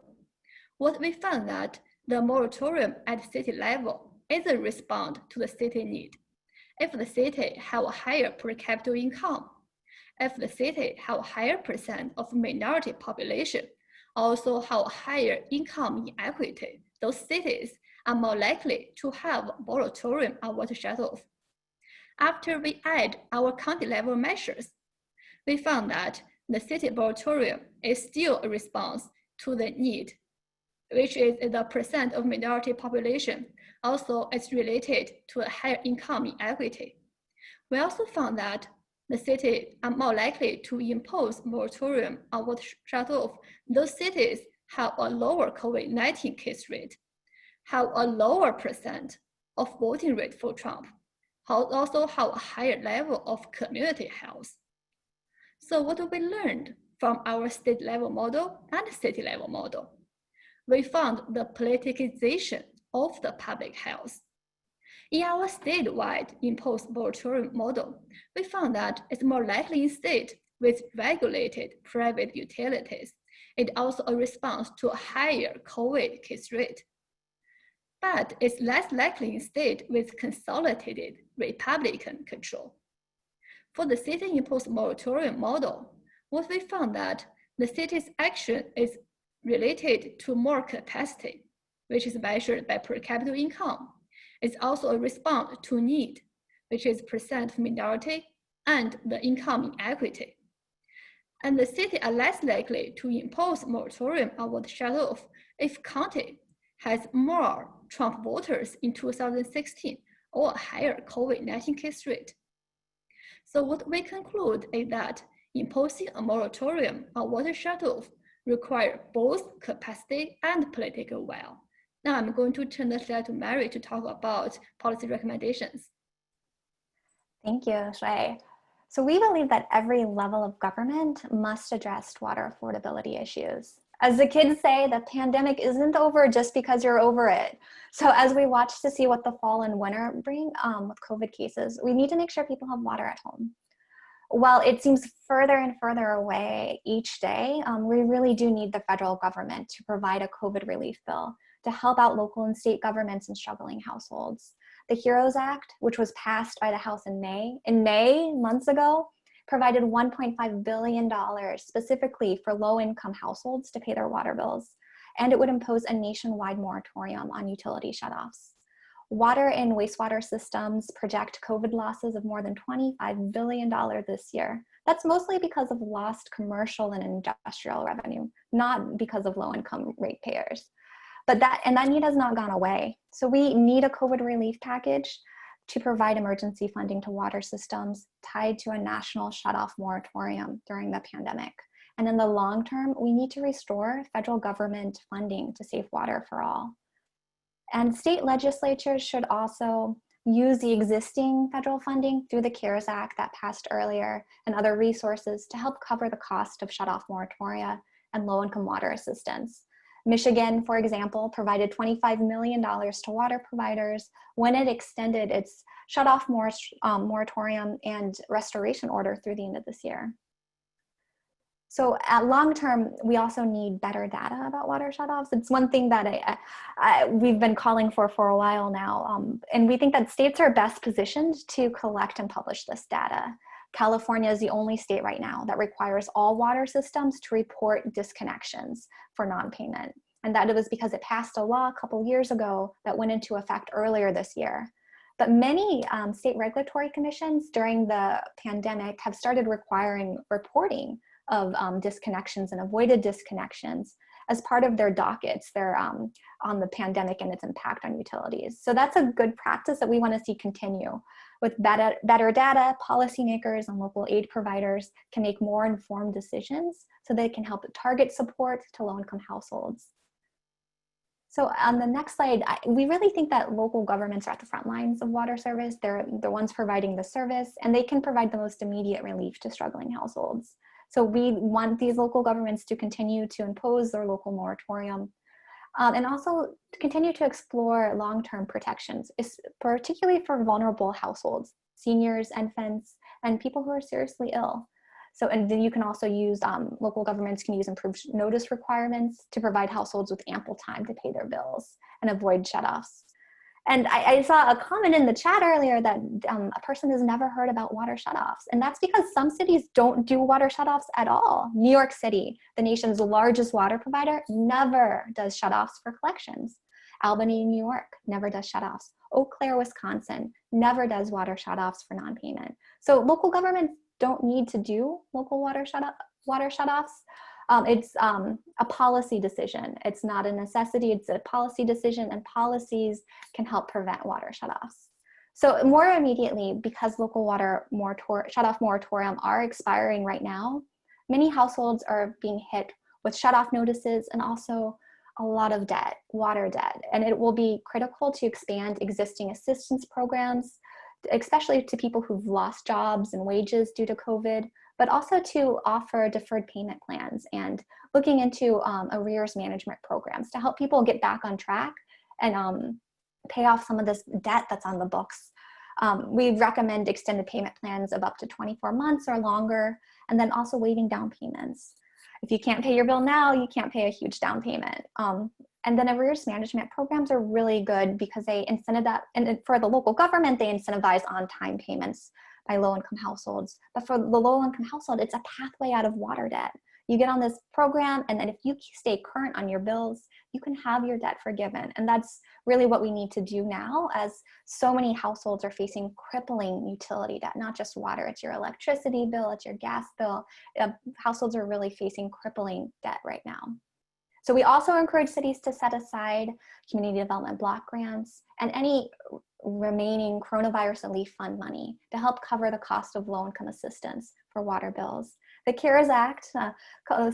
What we found that the moratorium at city level is a response to the city need. If the city have a higher per capita income, if the city have a higher percent of minority population, also have higher income inequity, those cities are more likely to have moratorium on water shutoff. After we add our county level measures, we found that the city moratorium is still a response to the need, which is the percent of minority population. Also, it's related to a higher income inequity. We also found that the city are more likely to impose moratorium on water shutoff. Those cities have a lower COVID-19 case rate, have a lower percent of voting rate for Trump, also have a higher level of community health. So what we learned from our state level model and city level model? We found the politicization of the public health. In our statewide imposed moratorium model, we found that it's more likely in states with regulated private utilities. It's also a response to a higher COVID case rate. But it's less likely in states with consolidated Republican control. For the city imposed moratorium model, what we found that the city's action is related to more capacity, which is measured by per capita income. It's also a response to need, which is percent of minority and the income inequity. And the city are less likely to impose moratorium on water shutoff if county has more Trump voters in 2016 or a higher COVID-19 case rate. So what we conclude is that imposing a moratorium on water shutoff requires both capacity and political will. Now I'm going to turn the slide to Mary to talk about policy recommendations. Thank you, Shui. So we believe that every level of government must address water affordability issues. As the kids say, the pandemic isn't over just because you're over it. So as we watch to see what the fall and winter bring with COVID cases, we need to make sure people have water at home. While it seems further and further away each day, we really do need the federal government to provide a COVID relief bill to help out local and state governments and struggling households. The HEROES Act, which was passed by the House in May, months ago, provided $1.5 billion specifically for low-income households to pay their water bills, and it would impose a nationwide moratorium on utility shutoffs. Water and wastewater systems project COVID losses of more than $25 billion this year. That's mostly because of lost commercial and industrial revenue, not because of low-income ratepayers. But that need has not gone away. So we need a COVID relief package to provide emergency funding to water systems tied to a national shutoff moratorium during the pandemic. And in the long term, we need to restore federal government funding to save water for all. And state legislatures should also use the existing federal funding through the CARES Act that passed earlier and other resources to help cover the cost of shutoff moratoria and low-income water assistance. Michigan, for example, provided $25 million to water providers when it extended its shutoff moratorium and restoration order through the end of this year. So at long term, we also need better data about water shutoffs. It's one thing that we've been calling for a while now. And we think that states are best positioned to collect and publish this data. California is the only state right now that requires all water systems to report disconnections for non-payment. And that was because it passed a law a couple years ago that went into effect earlier this year. But many state regulatory commissions during the pandemic have started requiring reporting of disconnections and avoided disconnections as part of their dockets on the pandemic and its impact on utilities. So that's a good practice that we want to see continue. With better data, policymakers and local aid providers can make more informed decisions so they can help target support to low-income households. So on the next slide, we really think that local governments are at the front lines of water service. They're the ones providing the service, and they can provide the most immediate relief to struggling households. So we want these local governments to continue to impose their local moratorium and also to continue to explore long-term protections, particularly for vulnerable households, seniors, infants, and people who are seriously ill. So, and then you can also use, local governments can use improved notice requirements to provide households with ample time to pay their bills and avoid shutoffs. And I saw a comment in the chat earlier that a person has never heard about water shutoffs. And that's because some cities don't do water shutoffs at all. New York City, the nation's largest water provider, never does shutoffs for collections. Albany, New York, never does shutoffs. Eau Claire, Wisconsin, never does water shutoffs for non-payment. So local governments don't need to do local water shutoffs. It's a policy decision. It's not a necessity, it's a policy decision, and policies can help prevent water shutoffs. So more immediately, because local water shutoff moratorium are expiring right now, many households are being hit with shutoff notices and also a lot of debt, water debt. And it will be critical to expand existing assistance programs, especially to people who've lost jobs and wages due to COVID, but also to offer deferred payment plans and looking into arrears management programs to help people get back on track and pay off some of this debt that's on the books. We recommend extended payment plans of up to 24 months or longer, and then also waiving down payments. If you can't pay your bill now, you can't pay a huge down payment. And then arrears management programs are really good because they incentivize, and for the local government, they incentivize on-time payments by low-income households. But for the low-income household, it's a pathway out of water debt. You get on this program, and then if you stay current on your bills, you can have your debt forgiven. And that's really what we need to do now, as so many households are facing crippling utility debt, not just water, it's your electricity bill, it's your gas bill. Households are really facing crippling debt right now. So we also encourage cities to set aside community development block grants and any remaining coronavirus relief fund money to help cover the cost of low-income assistance for water bills. The CARES Act,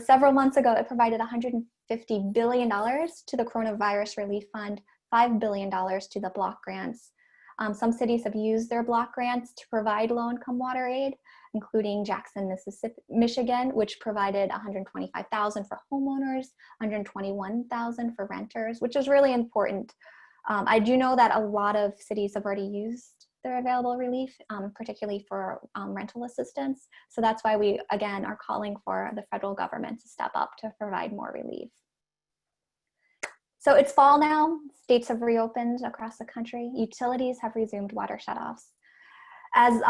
several months ago, it provided $150 billion to the coronavirus relief fund, $5 billion to the block grants. Some cities have used their block grants to provide low-income water aid, including Jackson, Michigan, which provided $125,000 for homeowners, $121,000 for renters, which is really important. I do know that a lot of cities have already used their available relief, particularly for rental assistance. So that's why we, again, are calling for the federal government to step up to provide more relief. So it's fall now, states have reopened across the country, utilities have resumed water shutoffs. As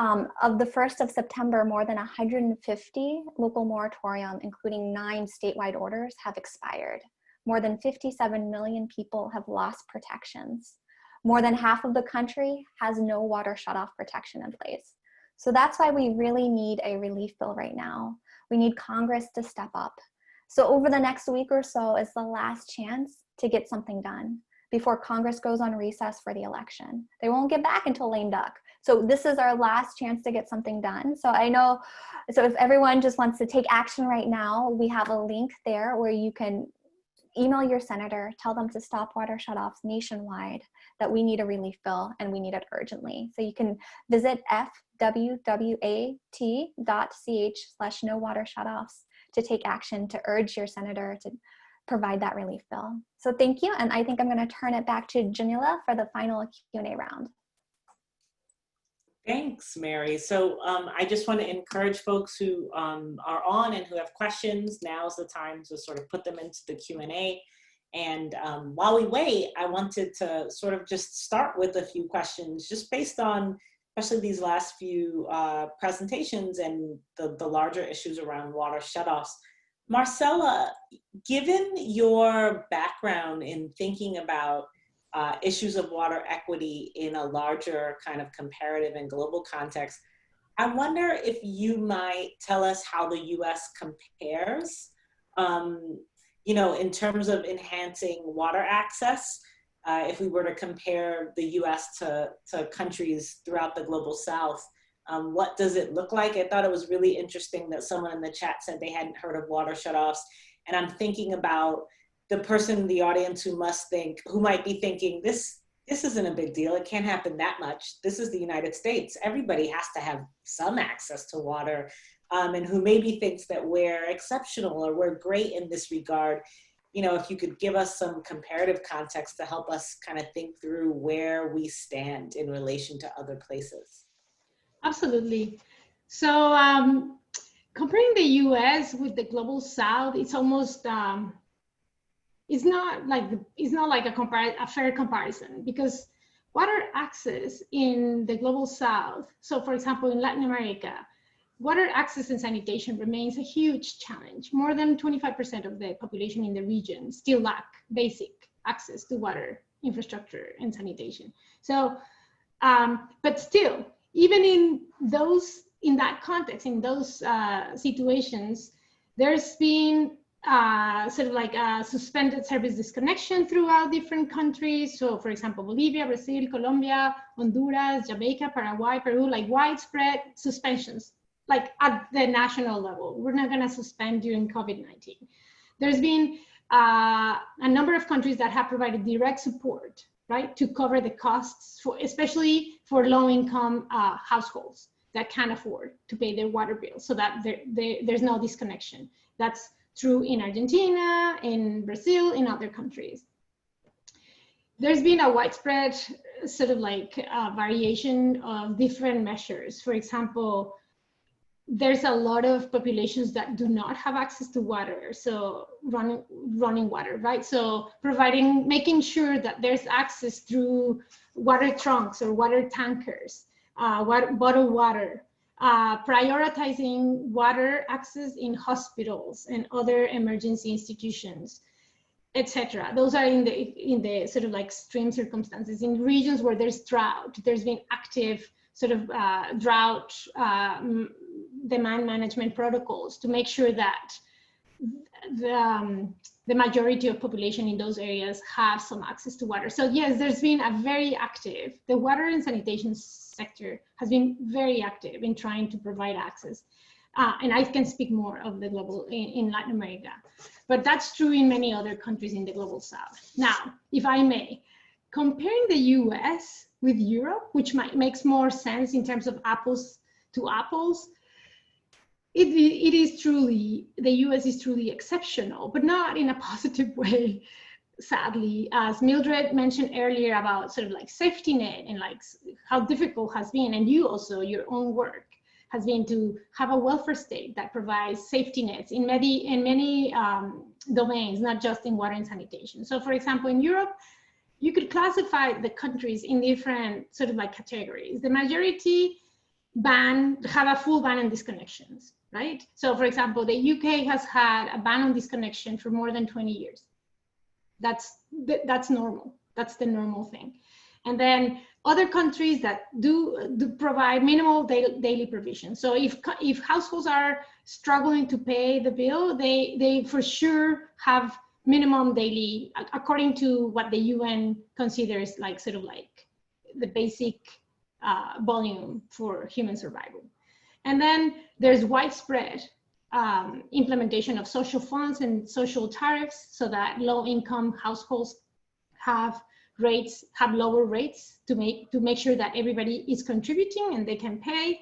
of the 1st of September, more than 150 local moratorium, including 9 statewide orders, have expired. More than 57 million people have lost protections. More than half of the country has no water shutoff protection in place. So that's why we really need a relief bill right now. We need Congress to step up. So over the next week or so is the last chance to get something done before Congress goes on recess for the election. They won't get back until lame duck. So this is our last chance to get something done. So I know, so if everyone just wants to take action right now, we have a link there where you can email your senator, tell them to stop water shutoffs nationwide, that we need a relief bill and we need it urgently. So you can visit fwwat.ch/no-water-shutoffs to take action to urge your senator to provide that relief bill. So thank you, and I think I'm going to turn it back to Jamila for the final Q&A round. Thanks, Mary. So I just want to encourage folks who are on and who have questions, now's the time to sort of put them into the Q&A. And while we wait, I wanted to sort of just start with a few questions, just based on especially these last few presentations and the larger issues around water shutoffs. Marcela, given your background in thinking about issues of water equity in a larger kind of comparative and global context, I wonder if you might tell us how the US compares, you know, in terms of enhancing water access, if we were to compare the US to countries throughout the global South. What does it look like? I thought it was really interesting that someone in the chat said they hadn't heard of water shutoffs. And I'm thinking about the person in the audience who might be thinking, this isn't a big deal. It can't happen that much. This is the United States. Everybody has to have some access to water. And who maybe thinks that we're exceptional or we're great in this regard. You know, if you could give us some comparative context to help us kind of think through where we stand in relation to other places. Absolutely. So comparing the US with the global South, it's almost, it's not like a fair comparison, because water access in the global South, so for example, in Latin America, water access and sanitation remains a huge challenge. More than 25% of the population in the region still lack basic access to water infrastructure and sanitation. So, but still, even in that context, in those situations, there's been sort of like a suspended service disconnection throughout different countries. So for example, Bolivia, Brazil, Colombia, Honduras, Jamaica, Paraguay, Peru, like widespread suspensions, like at the national level. We're not gonna suspend during COVID-19. There's been a number of countries that have provided direct support, right, to cover the costs, especially for low-income households that can't afford to pay their water bills, so that there's no disconnection. That's true in Argentina, in Brazil, in other countries. There's been a widespread sort of like variation of different measures. For example, there's a lot of populations that do not have access to water, so running water, right? So making sure that there's access through water trunks or water tankers, bottled water, prioritizing water access in hospitals and other emergency institutions, etc. Those are in the sort of like extreme circumstances. In regions where there's drought, there's been active sort of drought demand management protocols to make sure that the majority of population in those areas have some access to water. So yes, there's been a very active, the water and sanitation sector has been very active in trying to provide access. And I can speak more of the global in Latin America, but that's true in many other countries in the global south. Now, if I may, comparing the US with Europe, which makes more sense in terms of apples to apples, it is truly, the US is truly exceptional, but not in a positive way, sadly. As Mildred mentioned earlier about sort of like safety net and like how difficult has been, and you also, your own work has been to have a welfare state that provides safety nets in many domains, not just in water and sanitation. So for example, in Europe, you could classify the countries in different sort of like categories. The majority have a full ban on disconnections, right? So for example, the UK has had a ban on disconnection for more than 20 years. That's normal. That's the normal thing. And then other countries that do provide minimal daily provision. So if households are struggling to pay the bill, they for sure have minimum daily, according to what the UN considers like sort of like the basic volume for human survival. And then there's widespread implementation of social funds and social tariffs so that low-income households have lower rates to make sure that everybody is contributing and they can pay.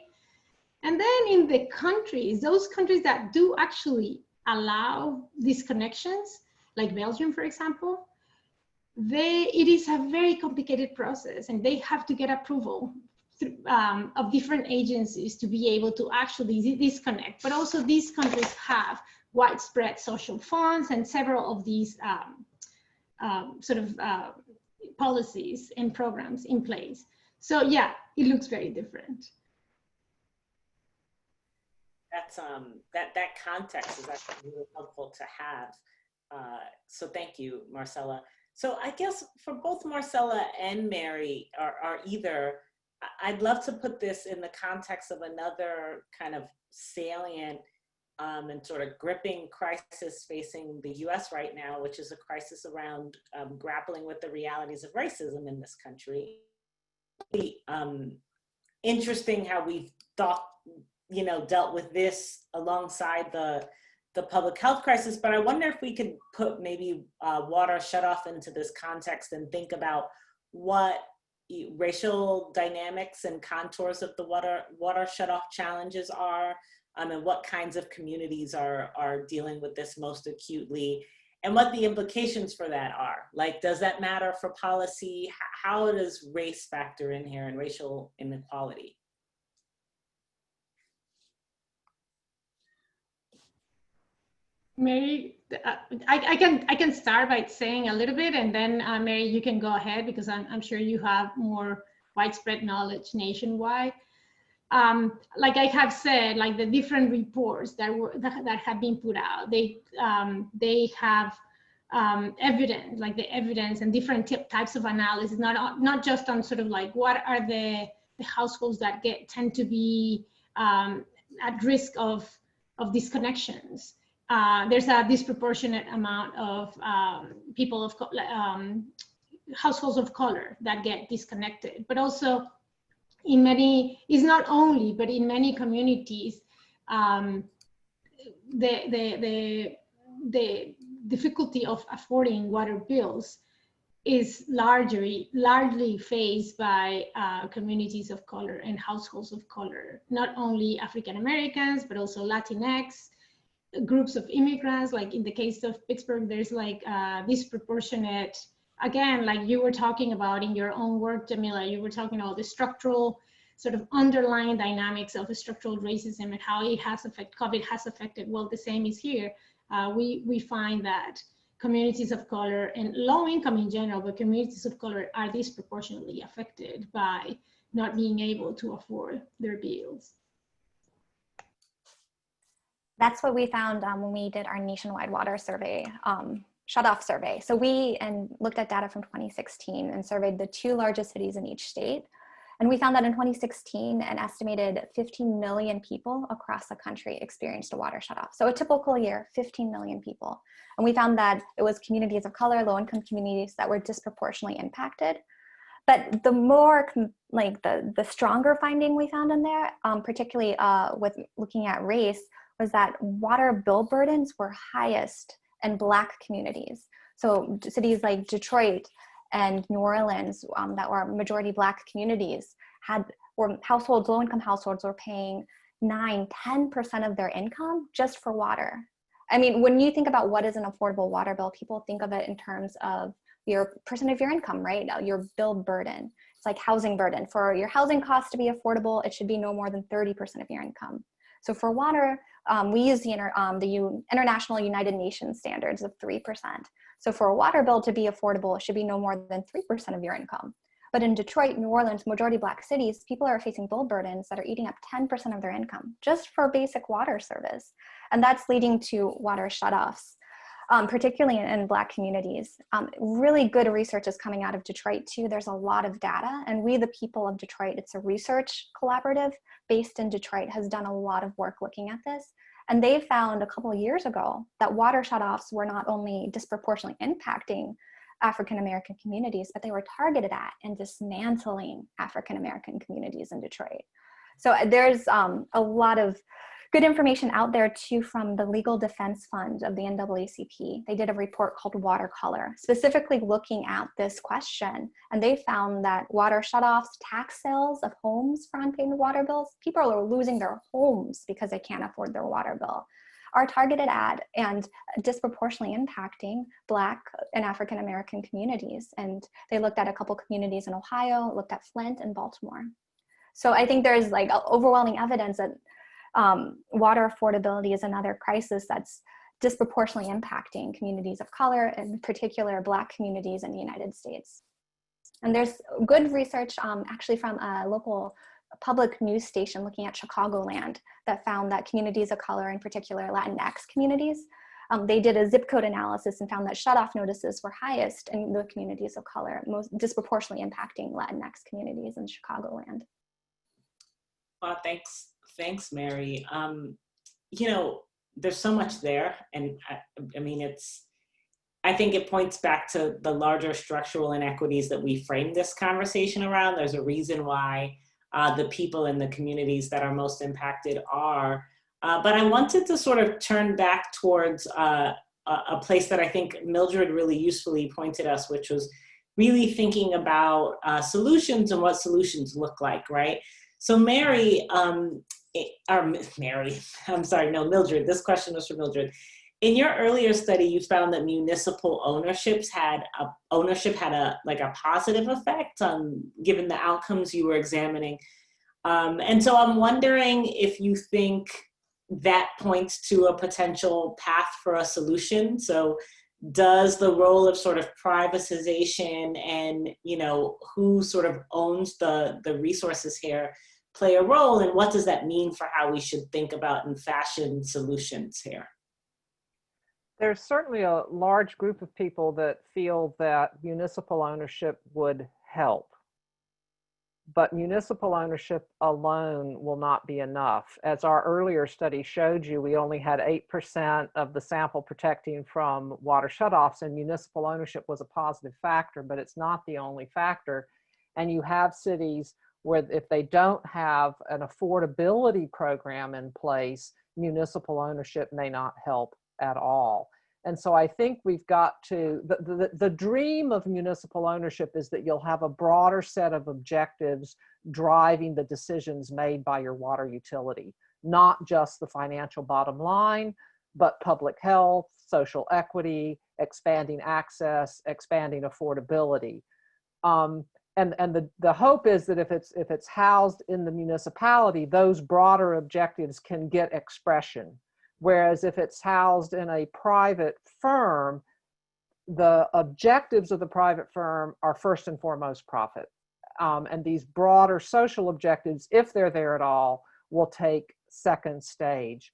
And then in the countries, those countries that do actually allow disconnections, like Belgium, for example, it is a very complicated process and they have to get approval of different agencies to be able to actually disconnect. But also these countries have widespread social funds and several of these policies and programs in place. So yeah, it looks very different. That's that context is actually really helpful to have. So thank you, Marcela. So I guess for both Marcela and Mary, I'd love to put this in the context of another kind of salient and sort of gripping crisis facing the US right now, which is a crisis around grappling with the realities of racism in this country. Interesting how we've dealt with this alongside the public health crisis, but I wonder if we could put maybe water shutoff into this context and think about what racial dynamics and contours of the water shutoff challenges are, and what kinds of communities are dealing with this most acutely, and what the implications for that are. Like, does that matter for policy? How does race factor in here and racial inequality? Mary, I can start by saying a little bit, and then Mary, you can go ahead because I'm sure you have more widespread knowledge nationwide. Like I have said, like the different reports that have been put out, they have evidence, like the evidence and different types of analysis, not just on sort of like what are the households that tend to be at risk of disconnections. There's a disproportionate amount of households of color that get disconnected, but also in many, is not only, but in many communities, the difficulty of affording water bills is largely faced by communities of color and households of color, not only African Americans, but also Latinx, groups of immigrants. Like in the case of Pittsburgh, there's like disproportionate, again, like you were talking about in your own work, Jamila, you were talking about the structural sort of underlying dynamics of structural racism and how it has COVID has affected. Well, the same is here. We find that communities of color and low income in general, but communities of color are disproportionately affected by not being able to afford their bills. That's what we found when we did our nationwide water survey, shutoff survey. So we looked at data from 2016 and surveyed the 2 largest cities in each state. And we found that in 2016, an estimated 15 million people across the country experienced a water shutoff. So a typical year, 15 million people. And we found that it was communities of color, low-income communities that were disproportionately impacted. But the more, like the stronger finding we found in there, particularly with looking at race, was that water bill burdens were highest in Black communities. So cities like Detroit and New Orleans that were majority Black communities were households, low-income households were paying 9–10% of their income just for water. I mean, when you think about what is an affordable water bill, people think of it in terms of your percent of your income, right? Your bill burden. It's like housing burden. For your housing costs to be affordable, it should be no more than 30% of your income. So for water, we use the International United Nations standards of 3%. So for a water bill to be affordable, it should be no more than 3% of your income. But in Detroit, New Orleans, majority Black cities, people are facing bill burdens that are eating up 10% of their income just for basic water service. And that's leading to water shutoffs, particularly in Black communities. Really good research is coming out of Detroit too. There's a lot of data, and We the People of Detroit, it's a research collaborative based in Detroit, has done a lot of work looking at this. And they found a couple of years ago that water shutoffs were not only disproportionately impacting African-American communities, but they were targeted at and dismantling African-American communities in Detroit. So there's a lot of good information out there too from the Legal Defense Fund of the NAACP. They did a report called Watercolor, specifically looking at this question. And they found that water shutoffs, tax sales of homes for unpaid water bills, people are losing their homes because they can't afford their water bill, are targeted at and disproportionately impacting Black and African-American communities. And they looked at a couple communities in Ohio, looked at Flint and Baltimore. So I think there's like overwhelming evidence that water affordability is another crisis that's disproportionately impacting communities of color, in particular Black communities in the United States. And there's good research actually from a local public news station looking at Chicagoland that found that communities of color, in particular Latinx communities, they did a zip code analysis and found that shutoff notices were highest in the communities of color, most disproportionately impacting Latinx communities in Chicagoland. Well, thanks, Mary. You know, there's so much there, and I mean, I think it points back to the larger structural inequities that we framed this conversation around. There's a reason why the people in the communities that are most impacted are. But I wanted to sort of turn back towards a place that I think Mildred really usefully pointed us, which was really thinking about solutions and what solutions look like, right? So Mildred, this question was for Mildred. In your earlier study, you found that municipal ownership had a positive effect on given the outcomes you were examining. And so I'm wondering if you think that points to a potential path for a solution. So does the role of sort of privatization and, you know, who sort of owns the resources here play a role, and what does that mean for how we should think about and fashion solutions here? There's certainly a large group of people that feel that municipal ownership would help. But municipal ownership alone will not be enough. As our earlier study showed you, we only had 8% of the sample protecting from water shutoffs, and municipal ownership was a positive factor, but it's not the only factor. And you have cities where if they don't have an affordability program in place, municipal ownership may not help at all. And so I think we've got to, the dream of municipal ownership is that you'll have a broader set of objectives driving the decisions made by your water utility, not just the financial bottom line, but public health, social equity, expanding access, expanding affordability. And the hope is that if it's housed in the municipality, those broader objectives can get expression. Whereas if it's housed in a private firm, the objectives of the private firm are first and foremost profit. And these broader social objectives, if they're there at all, will take second stage.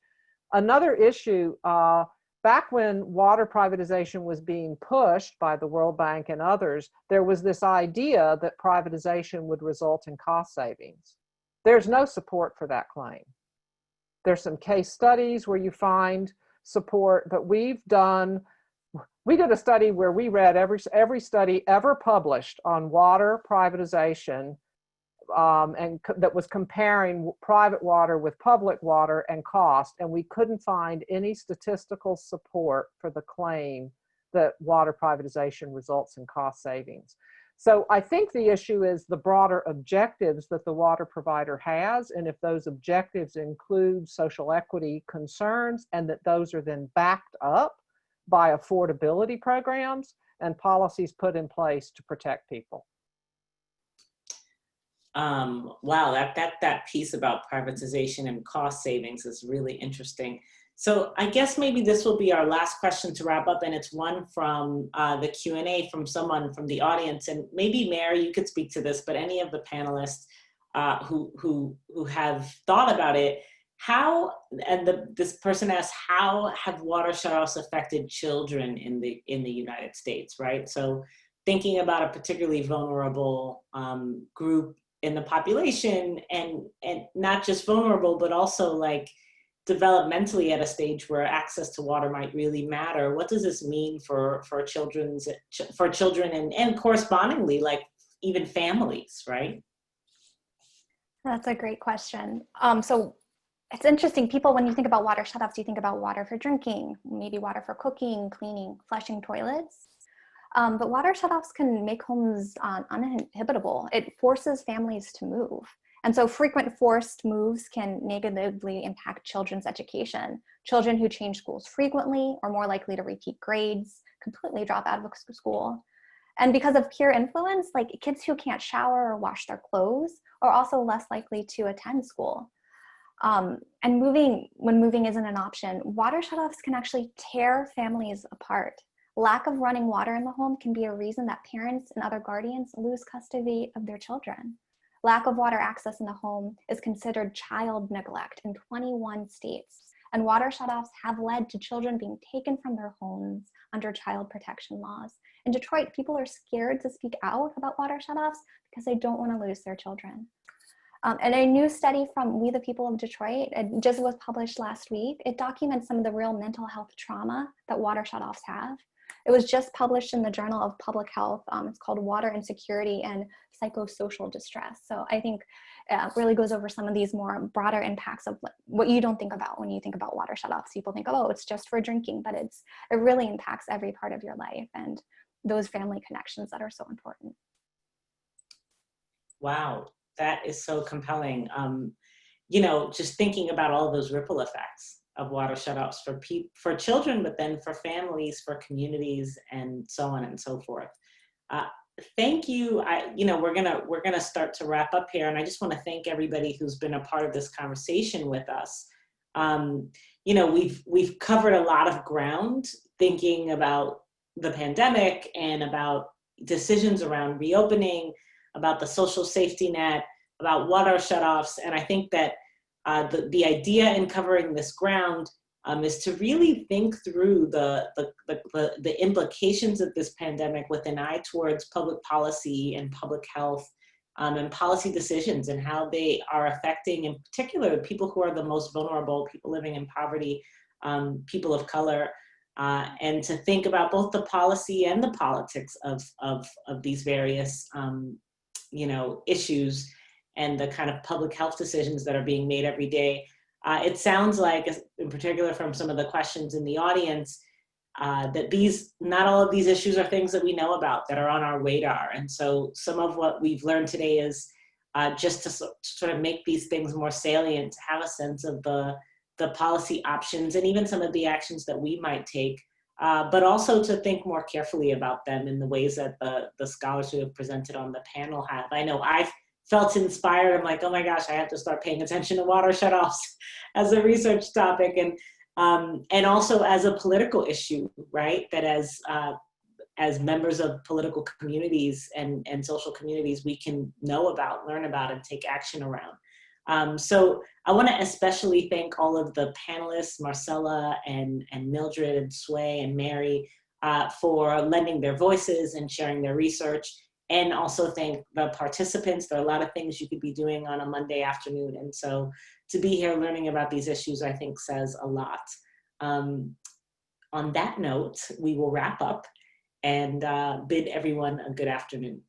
Another issue, back when water privatization was being pushed by the World Bank and others, there was this idea that privatization would result in cost savings. There's no support for that claim. There's some case studies where you find support, but we did a study where we read every study ever published on water privatization, and that was comparing private water with public water and cost, and we couldn't find any statistical support for the claim that water privatization results in cost savings. So I think the issue is the broader objectives that the water provider has, and if those objectives include social equity concerns, and that those are then backed up by affordability programs and policies put in place to protect people. Wow, that piece about privatization and cost savings is really interesting. So I guess maybe this will be our last question to wrap up, and it's one from the Q&A from someone from the audience, and maybe Mary, you could speak to this, but any of the panelists who have thought about it, this person asks, how have water shutoffs affected children in the United States, right? So thinking about a particularly vulnerable group in the population, and not just vulnerable, but also like developmentally at a stage where access to water might really matter. What does this mean for children and correspondingly, like even families, right? That's a great question. So it's interesting, people, when you think about water shutoffs, you think about water for drinking, maybe water for cooking, cleaning, flushing toilets. But water shutoffs can make homes uninhabitable. It forces families to move. And so frequent forced moves can negatively impact children's education. Children who change schools frequently are more likely to repeat grades, completely drop out of school. And because of peer influence, like kids who can't shower or wash their clothes are also less likely to attend school. And when moving isn't an option, water shutoffs can actually tear families apart. Lack of running water in the home can be a reason that parents and other guardians lose custody of their children. Lack of water access in the home is considered child neglect in 21 states, and water shutoffs have led to children being taken from their homes under child protection laws. In Detroit, people are scared to speak out about water shutoffs because they don't want to lose their children. And a new study from We the People of Detroit, it just was published last week. It documents some of the real mental health trauma that water shutoffs have. It was just published in the Journal of Public Health. It's called Water Insecurity and Psychosocial Distress. So I think it really goes over some of these more broader impacts of what you don't think about when you think about water shutoffs. People think, oh, it's just for drinking, but it really impacts every part of your life and those family connections that are so important. Wow, that is so compelling. Just thinking about all those ripple effects of water shutoffs for children, but then for families, for communities, and so on and so forth. Thank you. We're gonna start to wrap up here, and I just want to thank everybody who's been a part of this conversation with us. We've covered a lot of ground thinking about the pandemic and about decisions around reopening, about the social safety net, about water shutoffs, and I think that the idea in covering this ground is to really think through the implications of this pandemic with an eye towards public policy and public health and policy decisions and how they are affecting, in particular, people who are the most vulnerable, people living in poverty, people of color, and to think about both the policy and the politics of these various issues and the kind of public health decisions that are being made every day. It sounds like, in particular from some of the questions in the audience, that not all of these issues are things that we know about, that are on our radar. And so some of what we've learned today is just to sort of make these things more salient, to have a sense of the policy options and even some of the actions that we might take, but also to think more carefully about them in the ways that the scholars who have presented on the panel have. I know I've felt inspired. I'm like, oh my gosh, I have to start paying attention to water shutoffs as a research topic, and also as a political issue, right? That as members of political communities and social communities, we can know about, learn about, and take action around. So I want to especially thank all of the panelists, Marcela and Mildred and Sway and Mary, for lending their voices and sharing their research, and also thank the participants. There are a lot of things you could be doing on a Monday afternoon, and so to be here learning about these issues, I think says a lot. On that note, we will wrap up and bid everyone a good afternoon.